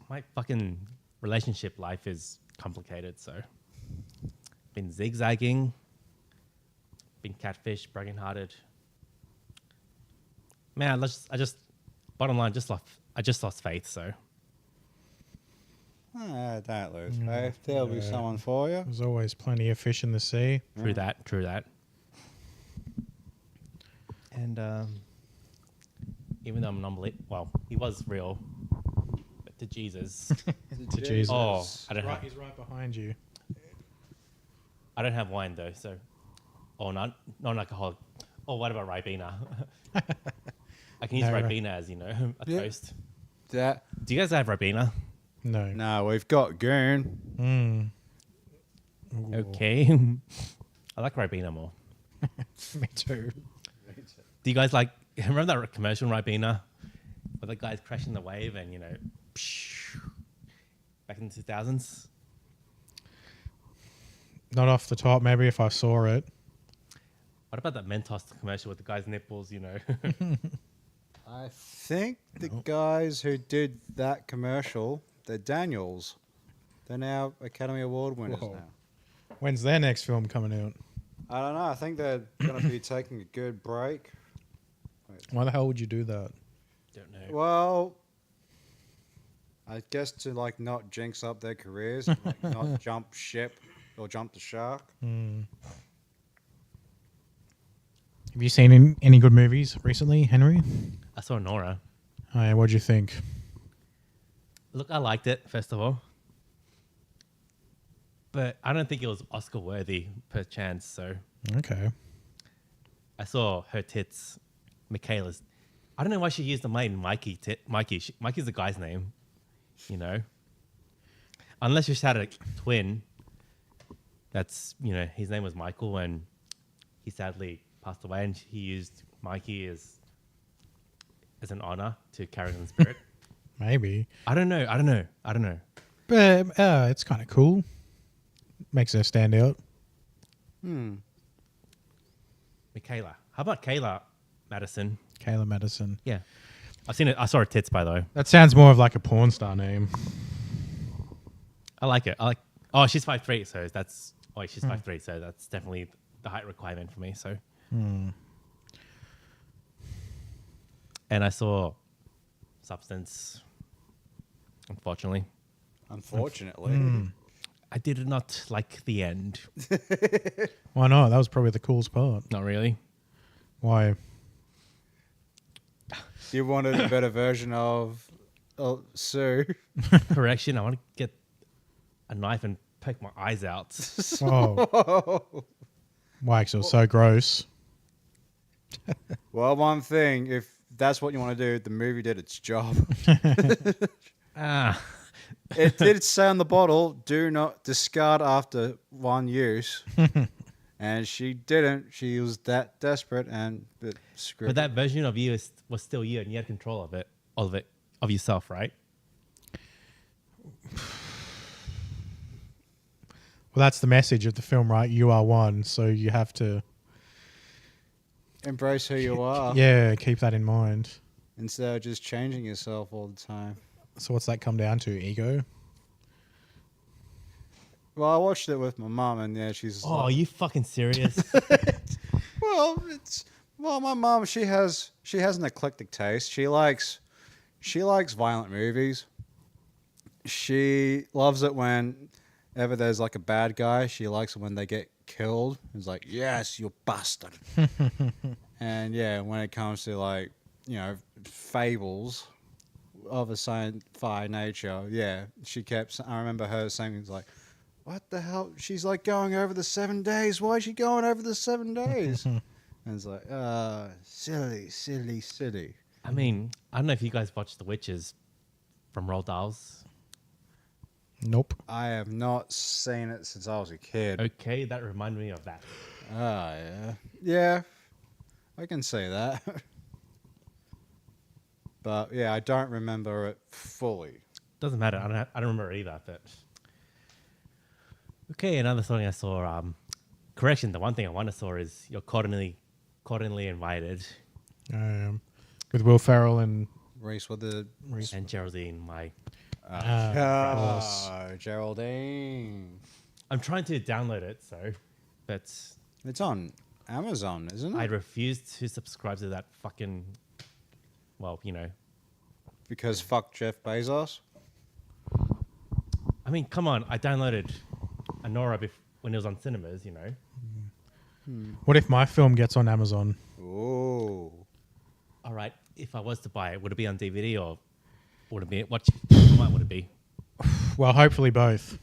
my fucking relationship life is complicated. So, been zigzagging, been catfish, brokenhearted. Man, I just bottom line, I just lost faith. So don't lose faith. There'll be someone for you. There's always plenty of fish in the sea. true that. And even though I'm non-believer, well, he was real, but to Jesus, To Jesus. oh, I don't have. He's right behind you. I don't have wine though, so non-alcoholic. Oh, what about Ribena? I can use No, Ribena as a Yeah. toast. That, Do you guys have Ribena? No. no, we've got Goon. Mm. Ooh. Okay, I like Ribena more. Me too. Do you guys like? Remember that commercial Ribena, where the guy's crashing the wave and back in the 2000s? Not off the top, maybe if I saw it. What about that Mentos commercial with the guy's nipples? I think the guys who did that commercial, they're Daniels. They're now Academy Award winners Whoa. now. When's their next film coming out? I don't know. I think they're going to be taking a good break. Why the hell would you do that? Don't know. Well, I guess to not jinx up their careers, not jump ship or jump the shark. Hmm. Have you seen any good movies recently, Henry? I saw Nora. Oh, yeah, what'd you think? Look, I liked it, first of all. But I don't think it was Oscar worthy per chance. So Okay. I saw her tits, Michaela's. I don't know why she used the name Mikey. Mikey's the guy's name, Unless you had a twin. That's, his name was Michael and he sadly passed away and he used Mikey as an honor to carry on the spirit. Maybe. I don't know. But it's kind of cool. Makes her stand out. Michaela. How about Kayla Madison? Kayla Madison. Yeah. I've seen it. I saw her tits, by the way. That sounds more of like a porn star name. I like it. Oh, she's 5'3", so that's... Oh, she's 5'3", so that's definitely the height requirement for me, so... And I saw Substance, unfortunately. Unfortunately. I did not like the end. Why not? That was probably the coolest part. Not really. Why? You wanted a better version of Sue. Correction, I want to get a knife and poke my eyes out. Oh. Wax, it was so gross. Well, one thing, if that's what you want to do, the movie did its job. Ah, It did say on the bottle, do not discard after one use. And she didn't. She was that desperate and screwed. but that version of you was still you, and you had control of it, of yourself, right? Well, that's the message of the film, right? You are one, so you have to, Embrace who you are yeah, keep that in mind. instead of just changing yourself all the time. So what's that come down to? Ego? Well, I watched it with my mum, and yeah, she's. Oh, are you fucking serious? Well, my mum, she has an eclectic taste. She likes violent movies. She loves it whenever there's like a bad guy. She likes it when they get killed. It's like, yes, you bastard. And when it comes to like, fables of a sci-fi nature, she kept. I remember her saying things like, "What the hell?" She's like going over the 7 days. Why is she going over the 7 days? And it's like, silly. I mean, I don't know if you guys watched The Witches from Roald Dahl's. Nope. I have not seen it since I was a kid. Okay, that reminded me of that. Ah, yeah, I can say that. But yeah, I don't remember it fully. Doesn't matter. I don't remember either. But okay, another song I saw. Correction. The one thing I want to saw is You're Accordingly Invited With Will Ferrell and Reese with the and Geraldine. Geraldine. I'm trying to download it, but It's on Amazon, isn't it? I refuse to subscribe to that fucking. Well, Because fuck Jeff Bezos. I mean, come on. I downloaded Anora when it was on cinemas. what if my film gets on Amazon? Ooh. All right. If I was to buy it, would it be on DVD or would it be what format would it be? Well, hopefully both.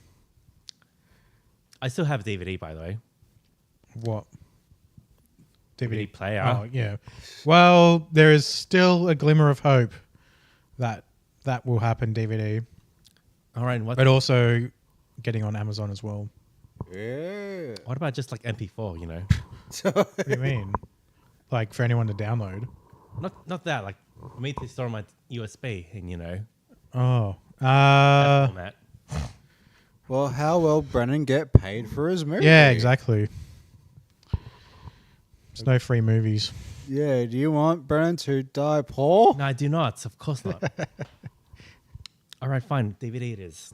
I still have DVD, by the way. What? DVD player. Oh, yeah. Well, there is still a glimmer of hope that will happen DVD, All right. What but also getting on Amazon as well. Yeah. What about just like MP4? What do you mean? Like for anyone to download? Not that. Like for me to store on my USB and Oh. that format. Well, how will Brennan get paid for his movie? Yeah, exactly. There's no free movies. Yeah, do you want Brennan to die poor? No, I do not. Of course not. All right, fine. DVD it is.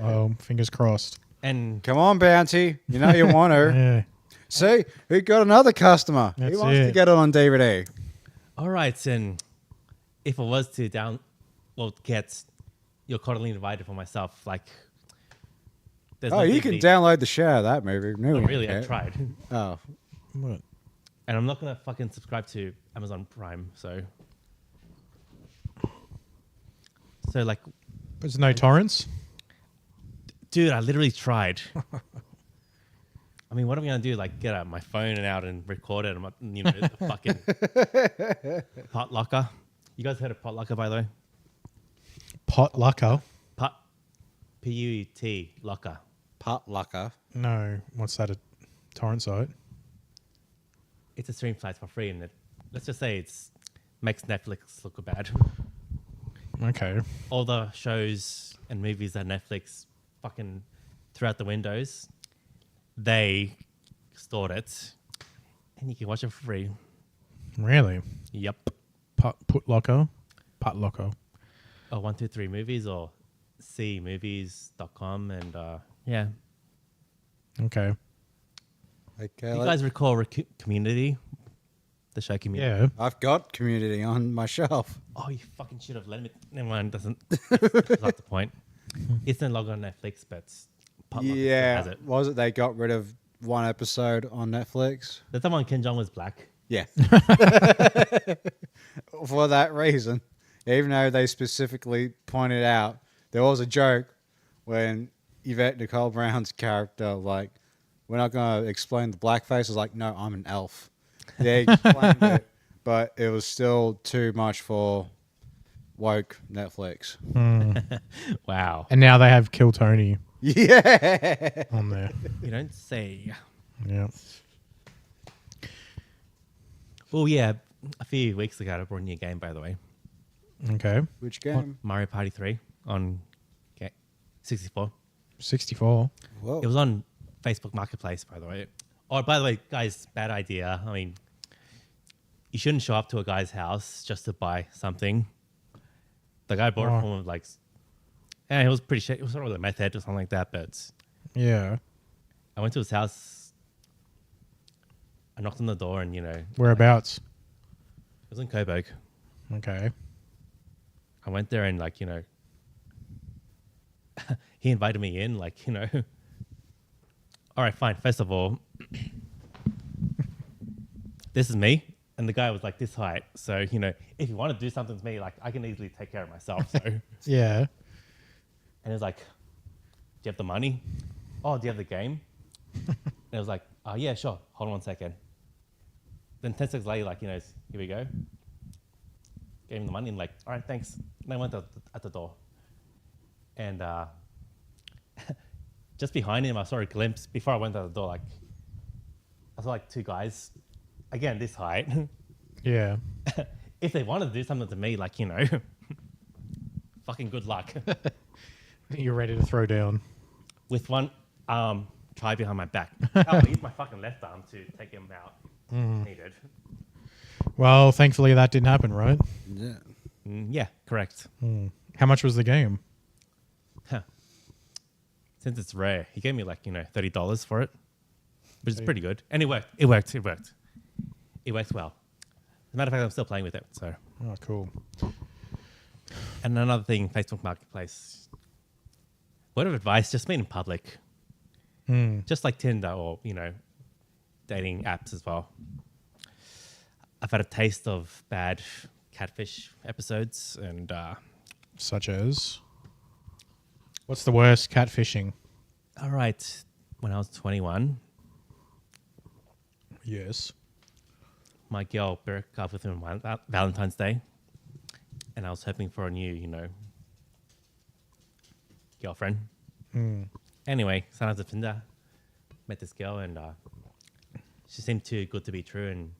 Well, fingers crossed. And Come on, Bounty. You know you want to. Yeah. See, we got another customer. He That's wants to it. get it on DVD. all right, and if I was to get You're Accordingly Invited for myself, like. There's Oh, no you can DVD. download the share of that movie. No, Oh, you really? I can't. tried. Oh, What? And I'm not gonna fucking subscribe to Amazon Prime, so like, There's no torrents? dude, I literally tried. I mean, what am I gonna do? Like, get out my phone and out and record it? The fucking pot locker. You guys heard of pot locker, by the way? Potlucker? Pot, PUT locker. Potlucker. No. What's that? A torrent site? It's a stream site for free, and let's just say it's makes Netflix look bad. Okay. All the shows and movies that Netflix fucking threw out the windows, they stored it, and you can watch it for free. Really? Yep. Potlucker? Potlucker. Oh, 123 movies or cmovies.com, and yeah. Okay. Okay, You guys recall Community? The show Community? Yeah. I've got Community on my shelf. Oh, you fucking should have let me. Never mind, that's not the point. It's no longer on Netflix, but Potluck still Yeah, has it. was it they got rid of one episode on Netflix? The time when Kim Jong was black. Yeah. For that reason, even though they specifically pointed out there was a joke when Yvette Nicole Brown's character, like, we're not going to explain the blackface. I was like, no, I'm an elf. They explained it, but it was still too much for woke Netflix. Wow. And now they have Kill Tony Yeah. on there. You don't say. Yeah. Oh yeah, a few weeks ago I brought a new game, by the way. Okay. Which game? Mario Party 3 on 64. 64. Whoa. It was on Facebook Marketplace, by the way. Oh, by the way, guys, bad idea. I mean, you shouldn't show up to a guy's house just to buy something. The guy bought it from him, like, and it was pretty shit. It was sort of a meth head or something like that. But Yeah. I went to his house. I knocked on the door, and Whereabouts? it was in Coburg. Okay. I went there, and he invited me in, All right, fine. First of all, this is me. And the guy was like this height. So, if you want to do something to me, I can easily take care of myself. So, and Yeah. he was like, do you have the money? Oh, do you have the game? And I was like, oh, yeah, sure. Hold on 1 second. Then 10 seconds later, here we go. Gave him the money and all right, thanks. And I went at the door. And just behind him, I saw a glimpse before I went out the door. I saw two guys, again, this height. Yeah. If they wanted to do something to me, fucking good luck. You're ready to throw down. With one arm tied behind my back. I'll use my fucking left arm to take him out. Needed. Well, thankfully that didn't happen, right? Yeah. Yeah, correct. How much was the game? Since it's rare, he gave me $30 for it, which is pretty good. And it worked. It worked well. As a matter of fact, I'm still playing with it. So, Oh, cool. and another thing, Facebook Marketplace. Word of advice: just meet in public, just like Tinder or dating apps as well. I've had a taste of bad catfish episodes, and Such as? What's the worst? Catfishing. all right, when I was 21, Yes. my girl broke up with him on Valentine's Day, and I was hoping for a new, girlfriend. Anyway, signed up to Tinder, met this girl, and she seemed too good to be true, and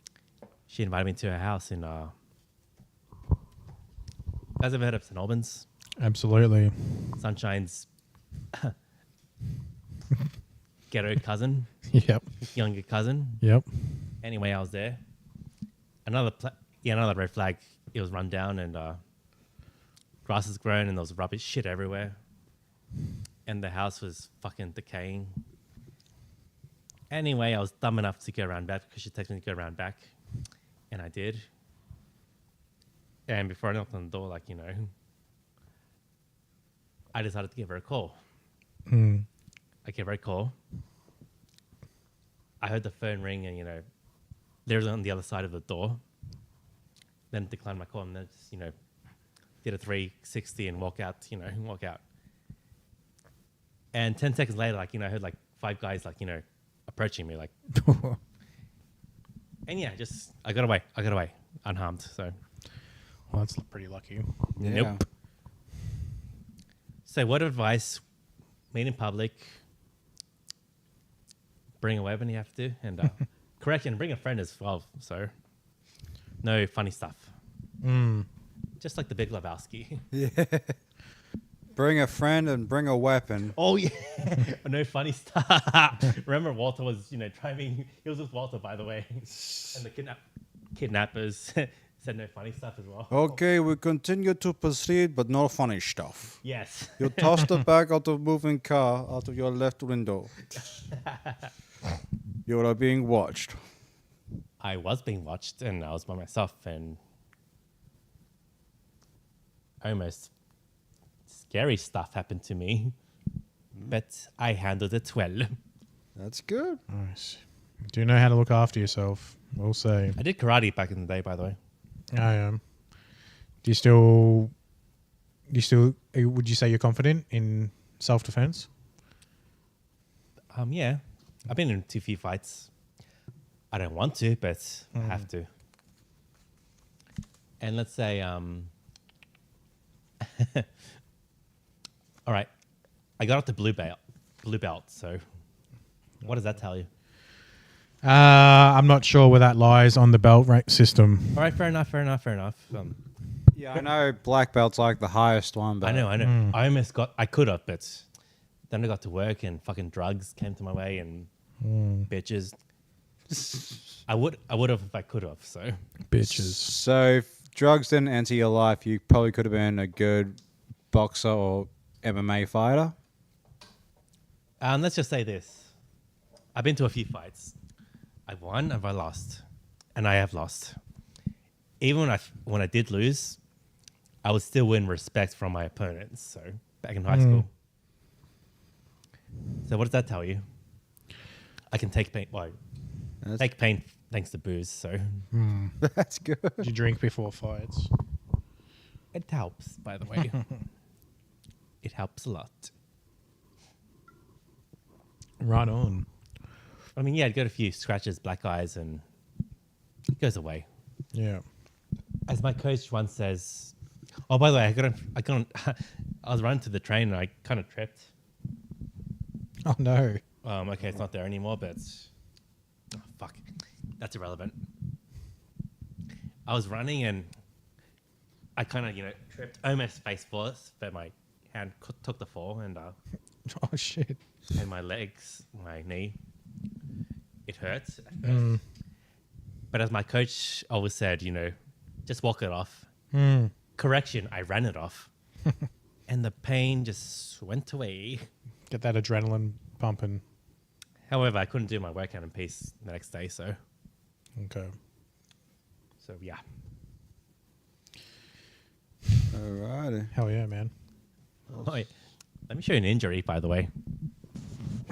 she invited me to her house in. Guys, ever heard of St. Albans? Absolutely. Sunshine's ghetto cousin, Yep. younger cousin. Yep. Anyway, I was there. Another red flag. It was run down, and grass has grown, and there was rubbish shit everywhere. And the house was fucking decaying. Anyway, I was dumb enough to go around back because she texted me to go around back, and I did. And before I knocked on the door, I decided to give her a call. I gave her a call. I heard the phone ring, and there was on the other side of the door. Then declined my call, and then just did a 360 and walk out. And 10 seconds later, I heard 5 guys approaching me, and yeah, just I got away unharmed. So Well, that's pretty lucky. Yeah. nope. So word of advice: meet in public, bring a weapon if you have to, and correction, bring a friend as well. So no funny stuff. Just like the Big Lebowski. Bring a friend and bring a weapon. Oh yeah, no funny stuff. Remember Walter was driving. He was with Walter, by the way, and the kidnappers said no funny stuff as well. Okay, we continue to proceed, but no funny stuff. Yes. You tossed the bag out of moving car out of your left window. You are being watched. I was being watched, and I was by myself, and almost scary stuff happened to me. but I handled it well. That's good. Nice. Do you know how to look after yourself? We'll say. I did karate back in the day, by the way. I am. Do you still? Would you say you're confident in self-defense? Yeah, I've been in 2 few fights. I don't want to, but I have to. And let's say, all right, I got up to blue belt. So, what does that tell you? I'm not sure where that lies on the belt rank system. All right, fair enough. Yeah, I know black belt's like the highest one, but I know. I could have, but then I got to work and fucking drugs came to my way and bitches. I would have if I could have. So Bitches. So if drugs didn't enter your life, you probably could have been a good boxer or MMA fighter. let's just say this: I've been to a few fights. I've won and I lost, and I have lost. Even when I did lose, I would still win respect from my opponents. So back in high school. So what does that tell you? I can take pain. Well, take pain thanks to booze. So That's good. Do you drink before fights? it helps. By the way, it helps a lot. Right on. I mean, yeah, I got a few scratches, black eyes, and it goes away. Yeah. As my coach once says, oh, by the way, I was running to the train and I kind of tripped. Oh no. Okay, it's not there anymore, but fuck, that's irrelevant. I was running and I kind of, tripped, almost face first, but my hand took the fall and Oh shit. and my legs, my knee, it hurts at first. But as my coach always said, just walk it off. Correction, I ran it off. And the pain just went away. Get that adrenaline pumping. However, I couldn't do my workout in peace the next day, so Okay. yeah. Alrighty. Hell yeah, man. Oh, wait, let me show you an injury, by the way.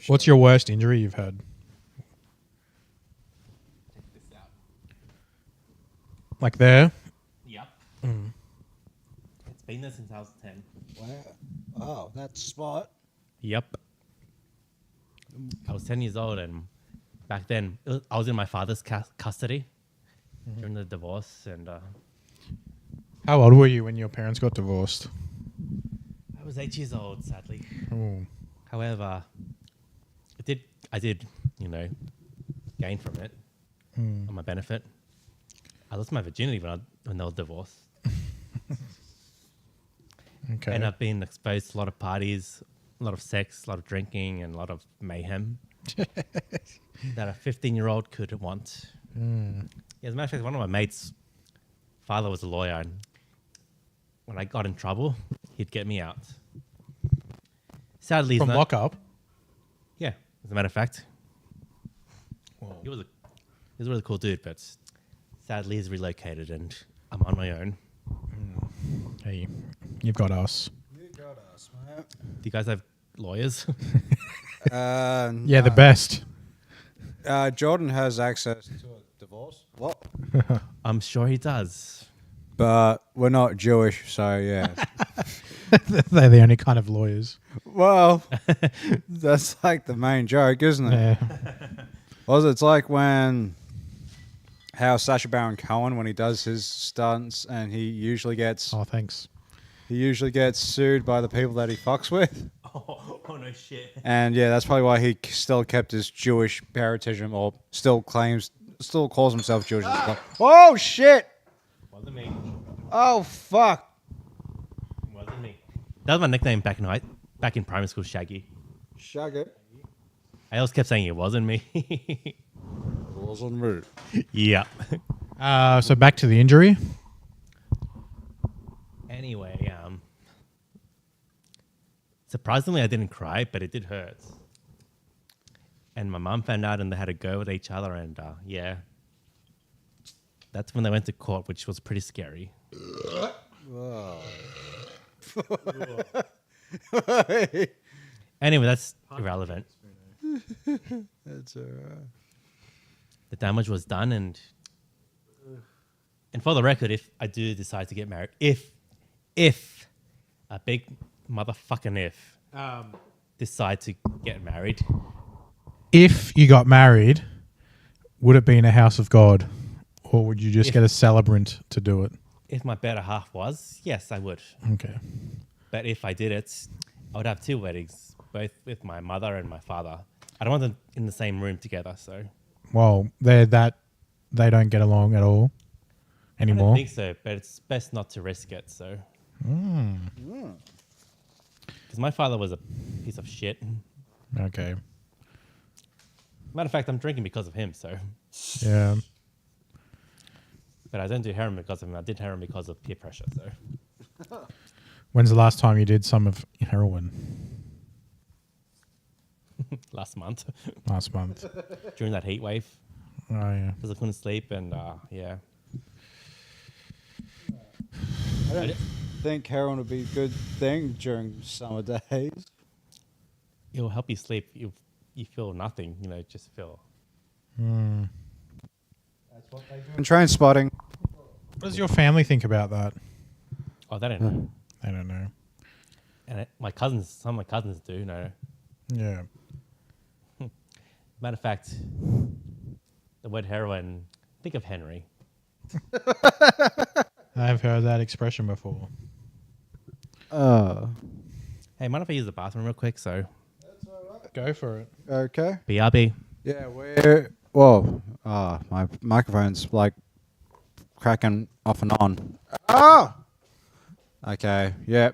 What's your worst injury you've had? Check this out. Like there? Yep. It's been there since I was 10. Wow. Oh, that spot. Yep. I was 10 years old, and back then I was in my father's custody during the divorce, and How old were you when your parents got divorced? I was 8 years old, sadly. Oh. However, I did, gain from it on my benefit. I lost my virginity when they were divorced. Okay. And I've been exposed to a lot of parties, a lot of sex, a lot of drinking, and a lot of mayhem that a 15-year-old could want. Yeah, as a matter of fact, one of my mates' father was a lawyer, and when I got in trouble, he'd get me out. Sadly, he's From not. lockup? Yeah, as a matter of fact. He was a really cool dude, but sadly he's relocated and I'm on my own. Hey, you've got us. You got us, man. Do you guys have lawyers? Yeah, the best. Jordan has access to a divorce. What? I'm sure he does. But we're not Jewish, so yeah. They're the only kind of lawyers. Well, that's like the main joke, isn't it? Yeah. Well, it's like how Sacha Baron Cohen, when he does his stunts, and he usually gets Oh, thanks. sued by the people that he fucks with. Oh no shit. And yeah, that's probably why he still kept his Jewish heritage, or still calls himself Jewish. Oh shit! Wasn't me. Oh fuck! Wasn't me. That was my nickname back in primary school, Shaggy. Shag it. I always kept saying it wasn't me. Wasn't me. Yeah. So back to the injury. Anyway, surprisingly, I didn't cry, but it did hurt. And my mum found out, and they had a go at each other, and yeah, that's when they went to court, which was pretty scary. Anyway, that's irrelevant. It's The damage was done, and for the record, if I do decide to get married, if a big motherfucking if decide to get married, If you got married, would it be in a house of God, or would you just get a celebrant to do it? if my better half was, yes, I would. Okay. But if I did it, I would have 2 weddings, both with my mother and my father. I don't want them in the same room together, so Well, they don't get along at all I anymore. don't think so. But it's best not to risk it. So, because my father was a piece of shit. Okay. Matter of fact, I'm drinking because of him. So, Yeah. but I don't do heroin because of him. I did heroin because of peer pressure. So, When's the last time you did some of heroin? last month Last month. during that heat wave, Oh yeah. because I couldn't sleep, and yeah, I don't think heroin would be a good thing during summer days. it'll help you sleep. You feel nothing. You know, just feel. And train spotting. What does your family think about that? Oh, they don't know. I don't know. And some of my cousins do know. Yeah. Matter of fact, the word heroin, think of Henry. I've heard that expression before. Hey, mind if I use the bathroom real quick? So, Go for it. Okay. BRB. Yeah, my microphone's like cracking off and on. Ah! Okay, yeah,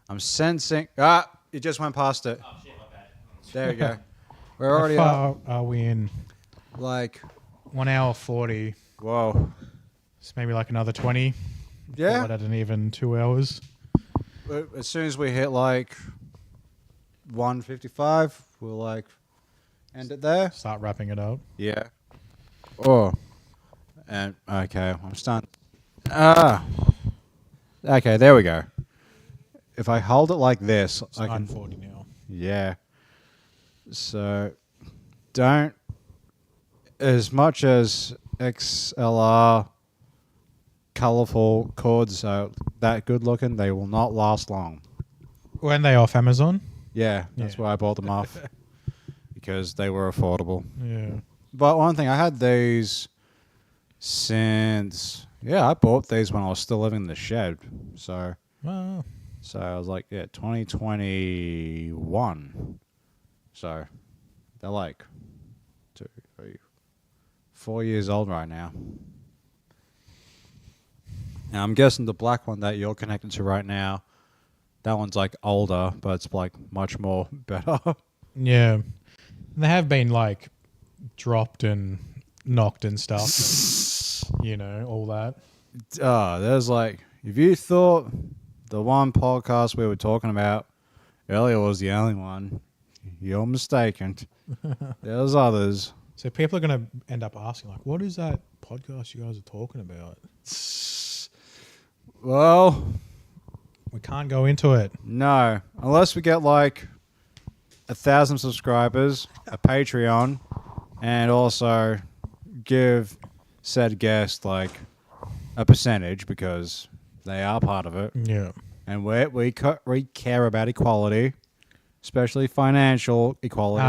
I'm sensing. You just went past it. Oh, shit, my bad. There we go. We're How already up. far are we in? Like, 1 hour 40. whoa. It's maybe like another 20. Yeah. Call it at an even 2 hours. As soon as we hit like 1:55, we'll like end it there. Start wrapping it up. Yeah. Oh. And okay, I'm stunned. Okay, there we go. If I hold it like this, It's I can. 9:40 now. Yeah. So, don't. As much as XLR colorful cords are that good looking, they will not last long. When they off Amazon? Yeah, that's Yeah. why I bought them off. Because they were affordable. Yeah. But one thing, I had these since. Yeah, I bought these when I was still living in the shed. So. Well, So I was like, yeah, 2021. So they're like 2, 3, 4 years old right now. Now I'm guessing the black one that you're connected to right now, that one's like older, but it's like much more better. yeah. They have been like dropped and knocked and stuff. And, you know, all that. There's like, if you thought the one podcast we were talking about earlier was the only one, you're mistaken. There's others. So people are going to end up asking, like, what is that podcast you guys are talking about? Well, We can't go into it. no, unless we get like 1,000 subscribers, a Patreon, and also give said guest like a percentage because they are part of it, Yeah. and we care about equality, especially financial equality.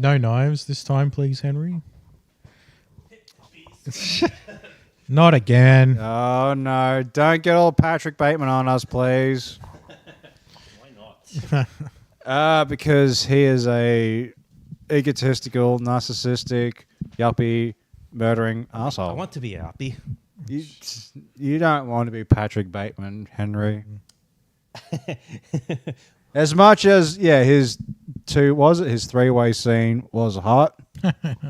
No knives this time, please, Henry. Not again. Oh no! Don't get all Patrick Bateman on us, please. Why not? Because he is a egotistical, narcissistic, yuppie, murdering I asshole. want to be a happy. You don't want to be Patrick Bateman, Henry. As much as his three-way scene was hot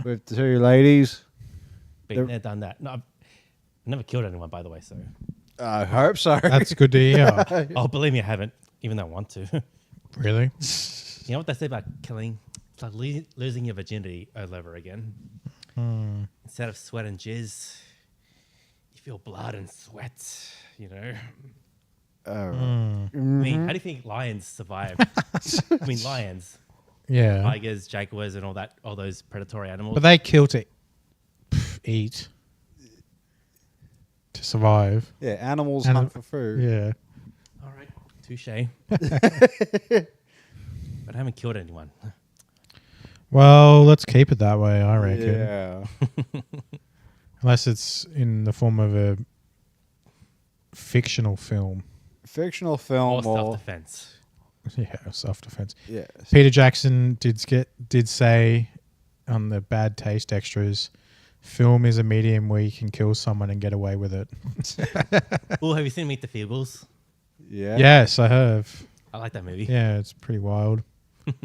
with 2 ladies. Been there, done that. No, I've never killed anyone, by the way. So, I hope so. That's good to hear. oh, believe me, I haven't, even though I want to. Really? You know what they say about killing? It's like losing your virginity all over again. Instead of sweat and jizz, you feel blood and sweat. You know. I mean, how do you think lions survive? I mean, lions, Yeah. tigers, jaguars, and all those predatory animals. But they kill to eat. To survive. Yeah, animals And- hunt for food. Yeah. All right, touche. But I haven't killed anyone. Well, let's keep it that way, I reckon. Yeah. Unless it's in the form of a fictional film. Fictional Or film or self-defense. Yeah, self-defense. yes. Peter Jackson did say on the Bad Taste extras, film is a medium where you can kill someone and get away with it. Oh, have you seen Meet the Feebles? Yeah. Yes, I have. I like that movie. Yeah, it's pretty wild.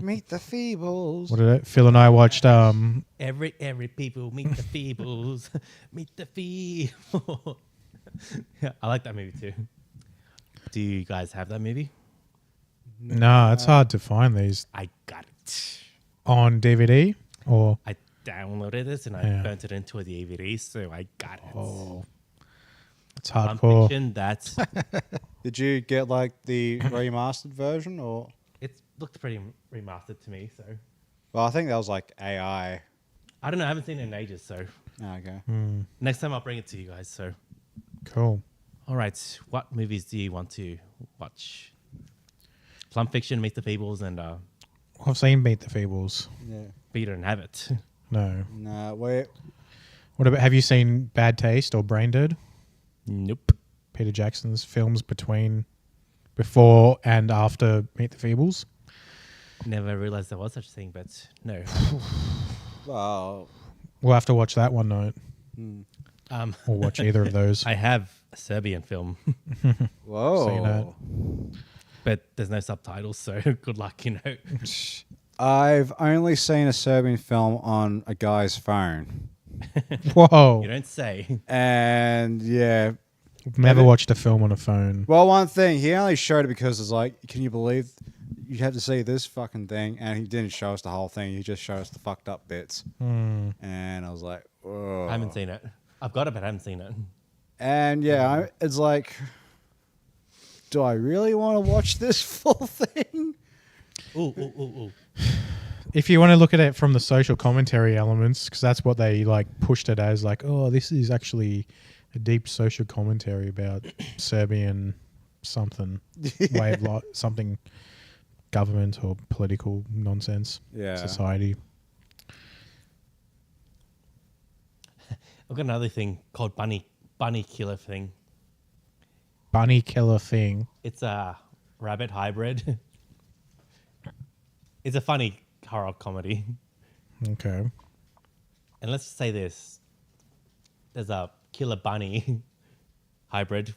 Meet the Feebles. What did it? Phil and I watched Every people meet the Feebles. Meet the Feebles. Yeah, I like that movie too. Do you guys have that movie? no, it's hard to find these I got it. on DVD or I downloaded it and I Yeah. burnt it into a DVD, so I got it. it's Pulp hardcore. Fiction, that's Did you get like the remastered version or? it looked pretty remastered to me, so Well, I think that was like AI. I don't know, I haven't seen it in ages, so Oh, okay. next time I'll bring it to you guys. So Cool. all right, what movies do you want to watch? Plum Fiction, Meet the Feebles, and I've seen Meet the Feebles. Yeah. but you don't have it. No. No, wait. What about? Have you seen Bad Taste or Brain Dead? Nope. Peter Jackson's films before and after Meet the Feebles. Never realized there was such a thing, but no. Well, We'll have to watch that one night, Um, or watch either of those. I have a Serbian film, whoa. but there's no subtitles, so good luck, you know. I've only seen a Serbian film on a guy's phone. Whoa! You don't say. And yeah. Never watched a film on a phone. Well, one thing, he only showed it because it's like, can you believe you have to see this fucking thing? And he didn't show us the whole thing. He just showed us the fucked up bits. And I was like, whoa. I haven't seen it. I've got it, but I haven't seen it. And yeah, it's like, do I really want to watch this full thing? Ooh. If you want to look at it from the social commentary elements, because that's what they like pushed it as, like, oh, this is actually a deep social commentary about Serbian something way of life, something government or political nonsense, Yeah. society. I've got another thing called Bunny Killer thing. Bunny killer thing. It's a rabbit hybrid. It's a funny horror comedy. Okay. And let's just say this. There's a killer bunny hybrid.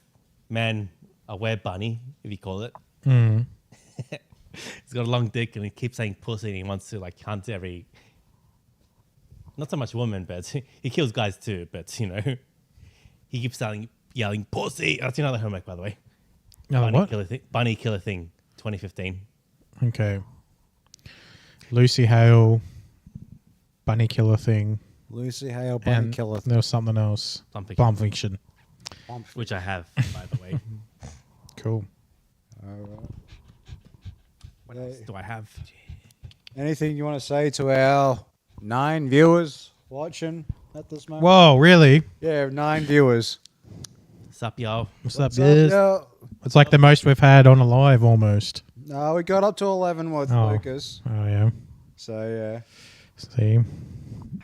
Man, a were bunny, if you call it. He's got a long dick and he keeps saying pussy and he wants to like hunt every... Not so much women, but he kills guys too, but you know. He keeps yelling pussy. That's another homework, by the way. Another what? Bunny Killer Thing, 2015. Okay. Lucy Hale, Bunny killer thing, Lucy Hale, Bunny and Killer. there was something else. Plum Fiction. Plum Fiction. Which I have, by the way. Cool. What else do I have? Anything you want to say to our 9 viewers watching at this moment? Whoa, really? Yeah, 9 viewers. Sup, y'all? What's up, What's up, guys? yo? It's like the most we've had on a live almost. No, we got up to 11 with Oh. Lucas. Oh, yeah. So, yeah. See?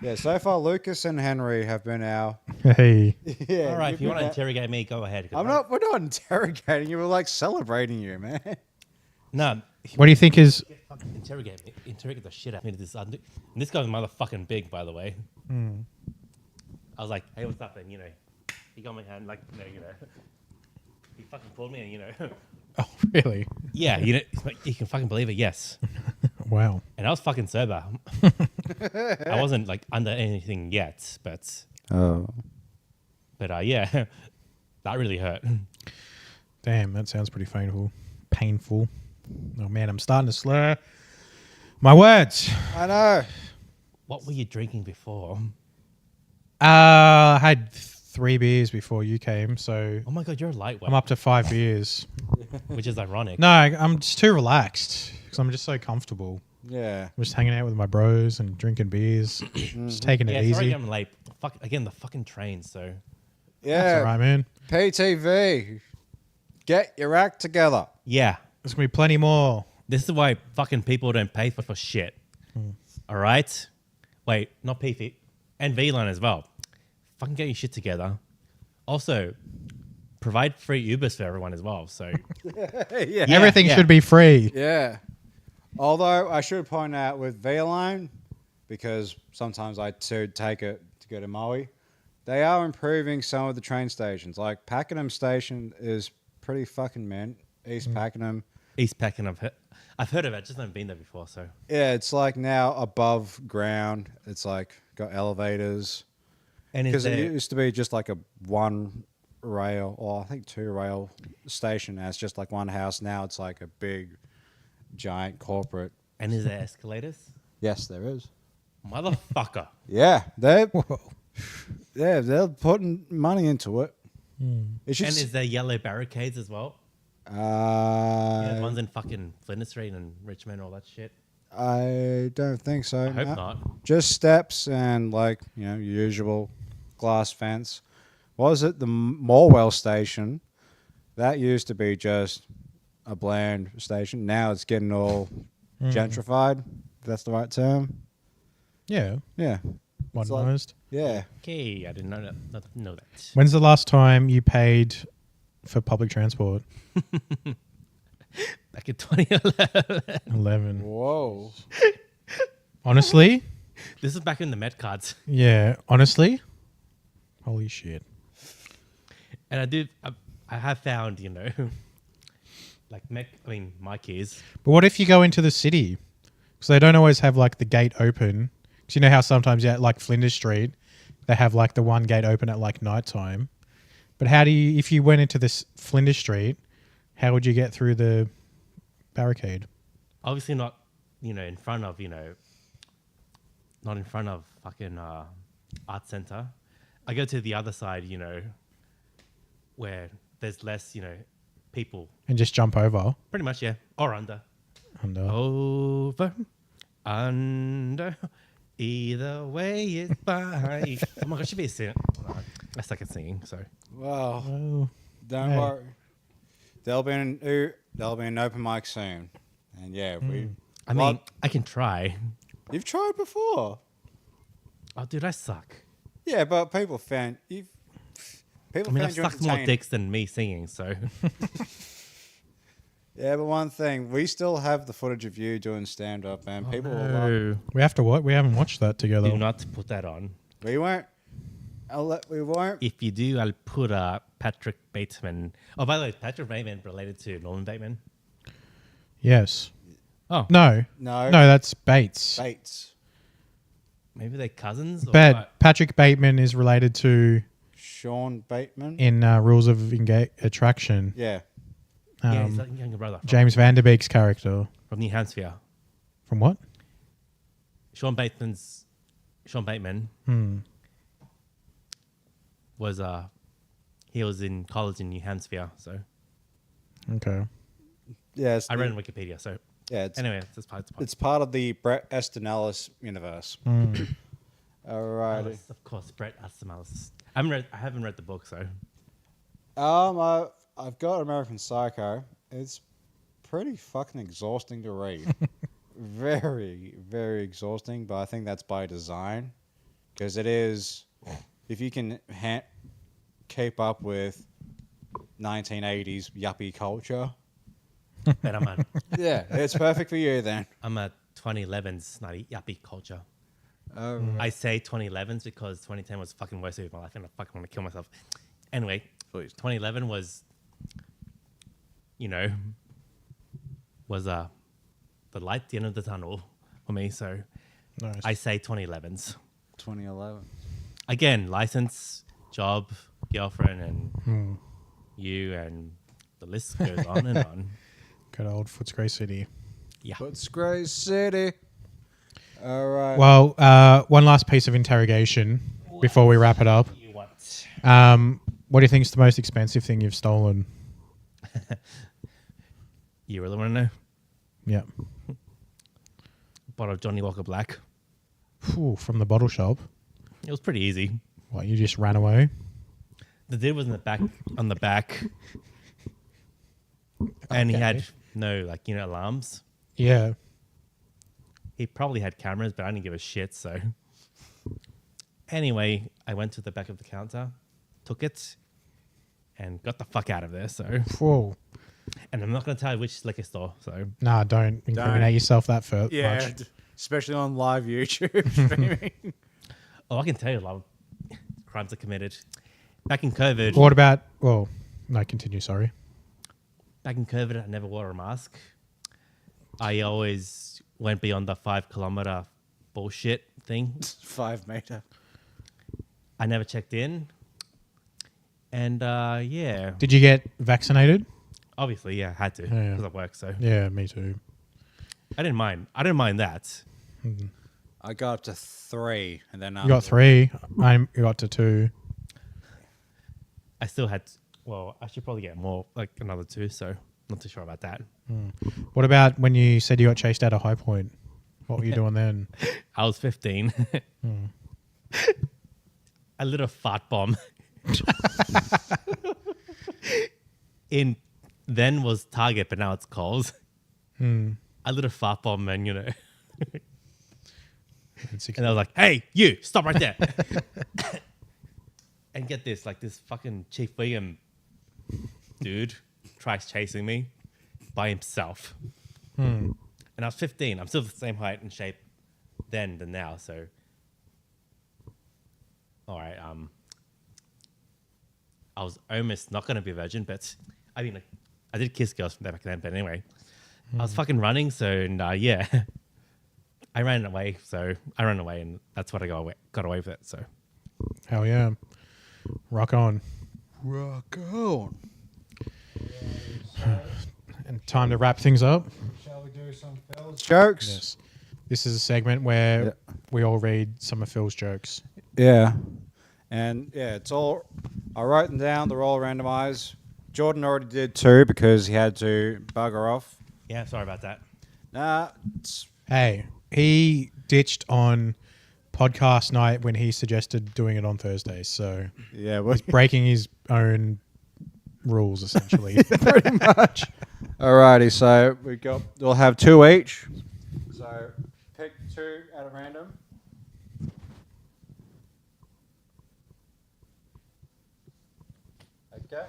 Yeah, so far, Lucas and Henry have been our. Hey. Yeah. All right, you've if you want to been interrogate me, go ahead. 'cause I'm not. We're not interrogating you. We're like celebrating you, man. No. What do you think is... Fucking interrogate me. Interrogate the shit out of me. And this guy's motherfucking big, by the way. I was like, hey, what's up? And, you know, he got my hand, like, you know. He fucking pulled me and, you know. Oh, really? Yeah, you know, you can fucking believe it, yes. Wow. And I was fucking sober. I wasn't, like, under anything yet, but Oh. yeah, that really hurt. Damn, that sounds pretty painful. Oh, man, I'm starting to slur my words. I know. What were you drinking before? I had 3 beers before you came, so Oh my god, you're a lightweight. I'm up to 5 beers. Which is ironic. No, I'm just too relaxed because I'm just so comfortable. Yeah. I'm just hanging out with my bros and drinking beers, just taking Yeah, it sorry easy. I'm late. Fuck again, the fucking train. So Yeah. That's all right, man. PTV. Get your act together. yeah, There's gonna be plenty more. this is why fucking people don't pay for shit. All right, wait, not PV and VLAN as well. Fucking get your shit together. Also, provide free Ubers for everyone as well. So Yeah. Everything yeah. should be free. Yeah. Although I should point out with V-Line, because sometimes I too take it to go to Maui, they are improving some of the train stations. Like Pakenham Station is pretty fucking mint. East Pakenham. East Pakenham, I've heard of it. Just haven't been there before. So Yeah, it's like now above ground. It's like got elevators. and is Because it there used to be just like a one rail, or I think 2 rail station. And it's just like one house. Now it's like a big, giant corporate. and is there escalators? Yes, there is. Motherfucker. Yeah, they're putting money into it. It's And just is there yellow barricades as well? Yeah, the ones in fucking Flinders Street and Richmond, all that shit. I don't think so. I hope no. not. Just steps and like your usual glass fence. What was it? The Morwell station. That used to be just a bland station. Now it's getting all gentrified. If that's the right term. Yeah, Yeah. modernized. Yeah. Okay, I didn't know that. When's the last time you paid for public transport? Back in 2011. 11. Whoa. Honestly, This is back in the Met cards. yeah. Honestly, holy shit. And I have found, like my keys. But what if you go into the city? Because they don't always have like the gate open. Because you know how sometimes at like Flinders Street, they have like the one gate open at like nighttime. But how do you, if you went into this Flinders Street, how would you get through the barricade? Obviously not, in front of, not in front of fucking art center. I go to the other side, where there's less, people. And just jump over? Pretty much, yeah. Or under. Under. Over, under, either way is fine. Oh my god, I should be a singer. I suck at singing, so. Wow. Oh. Don't Hey. worry. There'll be an open mic soon. And yeah, I mean, I can try. you've tried before. Oh, dude, I suck. Yeah, but people found I mean, found I've you sucked more entertaining. dicks than me singing, so. Yeah, but one thing, we still have the footage of you doing stand up, and people will love. No. We have to what? We haven't watched that together. Do not put that on. We won't. We won't. If you do, I'll put Patrick Bateman. Oh, by the way, Patrick Bateman related to Norman Bateman. Yes. Oh, No. No. No, that's Bates. Bates. maybe they're cousins. Or But what? Patrick Bateman is related to Sean Bateman. in Rules of Attraction. Yeah. Yeah, he's like a younger brother James Van Der Beek's character. from New Hampshire. From what? Sean Bateman was he was in college in New Hampshire, so Okay. Yeah. I read in Wikipedia. So Yeah. anyway, it's It's part of the Brett Easton Ellis universe. All right. of course Brett Easton-Ellis. I haven't read the book, so I've got American Psycho. It's pretty fucking exhausting to read. Very, very exhausting, but I think that's by design. Because it is, if you can keep up with 1980s yuppie culture, then yeah, it's perfect for you then. I'm a 2011s naughty yuppie culture. Oh, I say 2011s because 2010 was fucking worst of my life and I fucking want to kill myself. Anyway, Please. 2011 was, was the light at the end of the tunnel for me. So Nice. I say 2011s. 2011. Again, license, job, girlfriend, and you, and the list goes on and on. Good old Footscray City. Yeah. Footscray City. All right. Well, one last piece of interrogation before we wrap it up. You want? What do you think is the most expensive thing you've stolen? You really want to know? Yeah. Bottle of Johnny Walker Black. Ooh, from the bottle shop. It was pretty easy. What, you just ran away? The dude was in the back, on the back, and he had no alarms. Yeah. He probably had cameras, but I didn't give a shit. So anyway, I went to the back of the counter, took it, and got the fuck out of there. So, Whoa. and I'm not going to tell you which liquor store. So Nah, don't incriminate yourself that much. Especially on live YouTube streaming. I can tell you a lot of crimes are committed. Back in COVID, What about, well, no, continue, sorry. I never wore a mask. I always went beyond the 5 kilometer bullshit thing. 5 meter. I never checked in. And yeah, Did you get vaccinated? obviously, yeah, I had to Yeah. because of work. So Yeah, me too. I didn't mind. I didn't mind that. I got up to 3, and then You got 3. I got to 2. I still had. Well, I should probably get more, like another 2. So not too sure about that. What about when you said you got chased out of High Point? What were you doing then? I was 15. I lit a fart bomb. In then was Target, but now it's Coles. I lit a fart bomb, and and I was like, "Hey, you, stop right there!" And get this, like this fucking Chief William dude tries chasing me by himself. And I was 15. I'm still the same height and shape then than now. So, all right. I was almost not gonna be a virgin, but I mean, like, I did kiss girls from back then. But anyway, I was fucking running. So, and yeah, I ran away. So I ran away, and that's what I got away with it. So. Hell yeah. Rock on. Rock on. And time to wrap things up. Shall we do some Phil's jokes? Yes. This is a segment where we all read some of Phil's jokes. Yeah. And yeah, it's all. I wrote them down. They're all randomized. Jordan already did 2 because he had to bugger off. Yeah, sorry about that. Nah. Hey, he ditched on podcast night when he suggested doing it on Thursdays. So Yeah. he's breaking his own rules, essentially. Pretty much. Alrighty, so we'll have 2 each. So pick 2 out of random. Okay.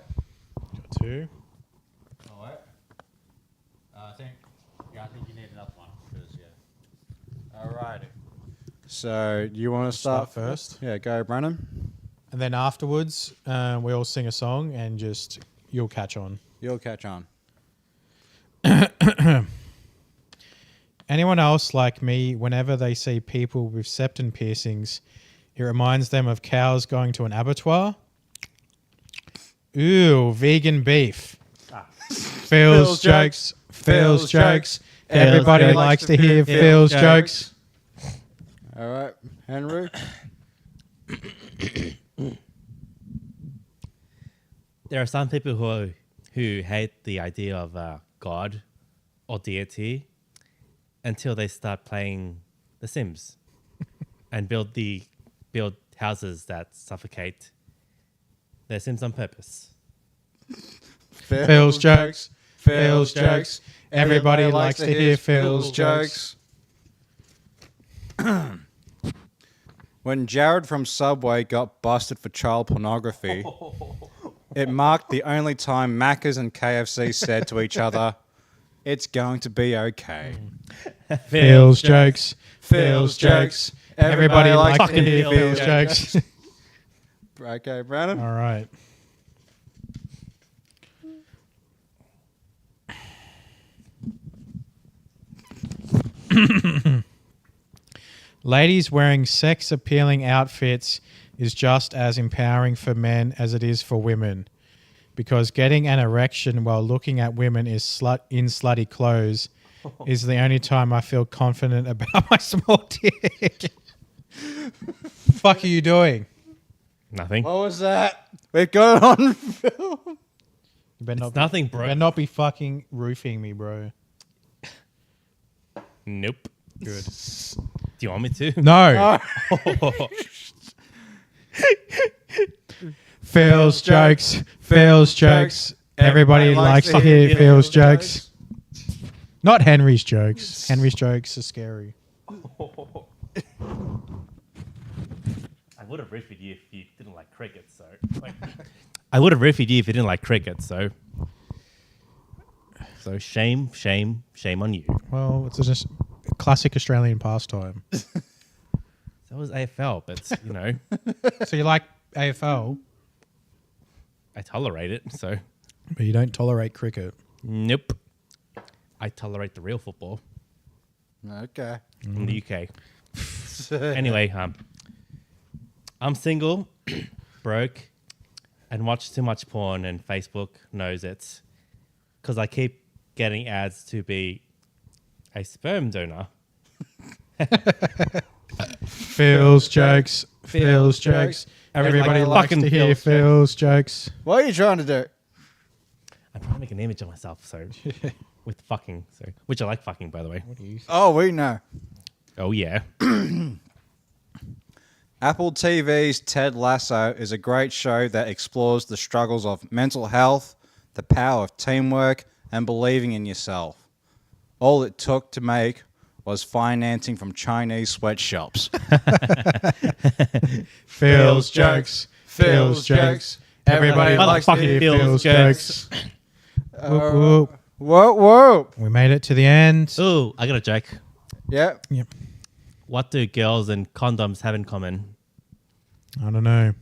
Got 2. Alright. I think you need another one. Alrighty. So you want to Start first. Yeah, go, Brennan. And then afterwards, we all sing a song and just you'll catch on. You'll catch on. Anyone else like me, whenever they see people with septum piercings, it reminds them of cows going to an abattoir? Ooh, vegan beef. Phil's jokes. Phil's jokes. Everybody likes to hear Phil's jokes. All right, Henry. There are some people who hate the idea of God or deity until they start playing The Sims and build houses that suffocate their Sims on purpose. Phil's jokes. Phil's jokes. Everybody likes to hear Phil's jokes. When Jared from Subway got busted for child pornography, it marked the only time Macca's and KFC said to each other, "It's going to be okay." Phil's jokes. Phil's jokes. Everybody likes to hear Phil's jokes. Okay, Brandon. All right. Ladies wearing sex appealing outfits is just as empowering for men as it is for women, because getting an erection while looking at women in slutty clothes is the only time I feel confident about my small dick. Fuck are you doing? Nothing. What was that? We've got it on film. You better It's nothing, You bro. better not be fucking roofing me, bro. Nope. Good. Do you want me to? No. Phil's jokes. Phil's jokes. Everybody likes to hear Phil's jokes. Not Henry's jokes. Henry's jokes are scary. I would have riffed with you if you didn't like cricket, so. I would have riffed with you if you didn't like cricket, so. So shame on you. Well, it's just a classic Australian pastime. That was AFL, but you know, So you like AFL, I tolerate it, so. but you don't tolerate cricket. Nope. I tolerate the real football Okay. in the UK. Anyway, I'm single, broke, and watch too much porn, and Facebook knows it because I keep getting ads to be a sperm donor. Phil's jokes. Phil's jokes. Everybody likes fucking to hear Phil's Phil's jokes. What are you trying to do? I'm trying to make an image of myself, so with fucking, so which I like fucking, by the way. Oh, we know. Oh yeah, Apple TV's Ted Lasso is a great show that explores the struggles of mental health, the power of teamwork, and believing in yourself. All it took to make was financing from Chinese sweatshops. Phil's jokes. Phil's jokes. Everybody likes to hear Phil's jokes. Whoop, whoop. Whoa, whoa. We made it to the end. Ooh, I got a joke. Yeah. Yep. What do girls and condoms have in common? I don't know.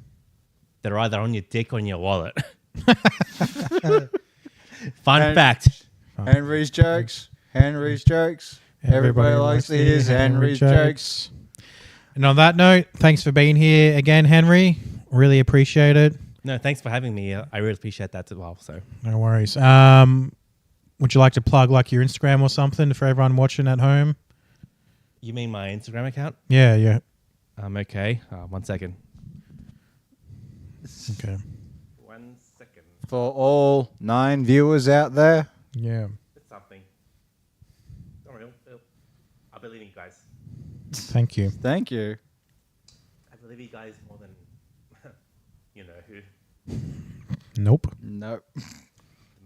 They're either on your dick or in your wallet. Fun And- fact. Henry's jokes. Henry's jokes. Everybody likes to hear Henry's jokes. And on that note, thanks for being here again, Henry. Really appreciate it. No, thanks for having me. I really appreciate that as well. So, No worries. Would you like to plug like your Instagram or something for everyone watching at home? you mean my Instagram account? Yeah. Okay. 1 second. Okay. 1 second. For all 9 viewers out there, Yeah. It's something. Don't worry. I believe in you guys. Thank you. thank you. I believe you guys more than you know who. Nope. Nope. The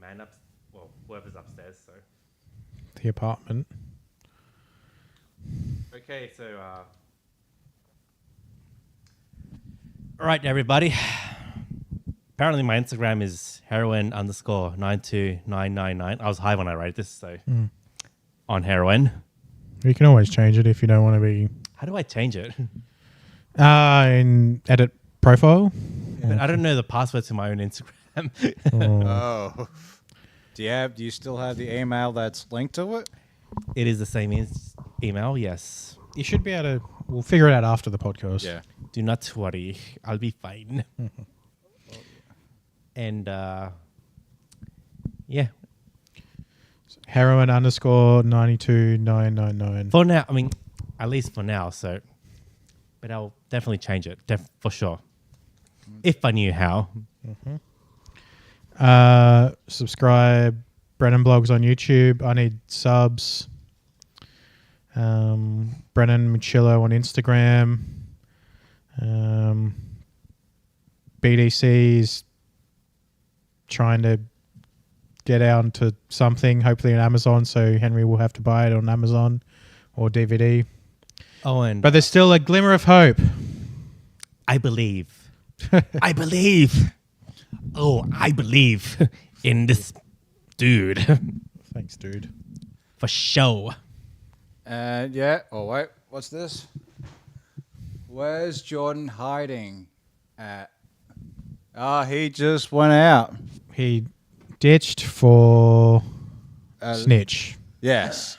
man up. Well, whoever's upstairs. So. The apartment. Okay, so all right, everybody. Apparently, my Instagram is heroin_92999. I was high when I wrote this, so on heroin. You can always change it if you don't want to be. How do I change it? In edit profile. But I don't know the password to my own Instagram. Oh. Do you still have the email that's linked to it? It is the same email, yes. You should be able to. We'll figure it out after the podcast. Yeah. Do not worry, I'll be fine. And yeah, Heroin_92999. for now, I mean, at least for now. So, but I'll definitely change it, for sure, if I knew how. Subscribe. Brennan Blogs on YouTube. I need subs. Brennan Machillo on Instagram. BDC's trying to get out into something, hopefully on Amazon, so Henry will have to buy it on Amazon or DVD. Oh, and But there's still a glimmer of hope. I believe. I believe. Oh, I believe in this dude Thanks, dude. for show. And yeah. Oh wait, what's this? Where's Jordan hiding at? Ah, he just went out. He ditched for Snitch. Yes.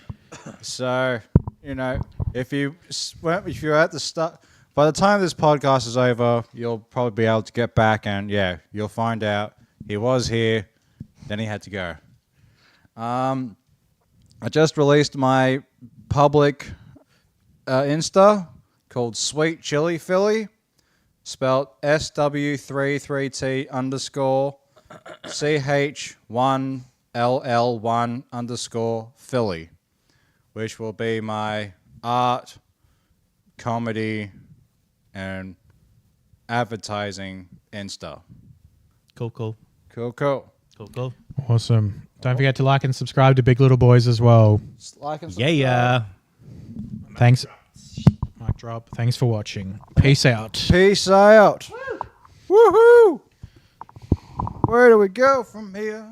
So, if you're at the start, by the time this podcast is over, you'll probably be able to get back and you'll find out he was here, then he had to go. I just released my public Insta called Sweet Chili Philly. spelled SW33T underscore CH1LL1 underscore Philly, which will be my art, comedy, and advertising Insta. Cool. Cool. Awesome. Don't forget to like and subscribe to Big Little Boys as well. Like and Yeah. Thanks. Mic drop. Thanks for watching. Peace out. Peace out. Woohoo! Where do we go from here?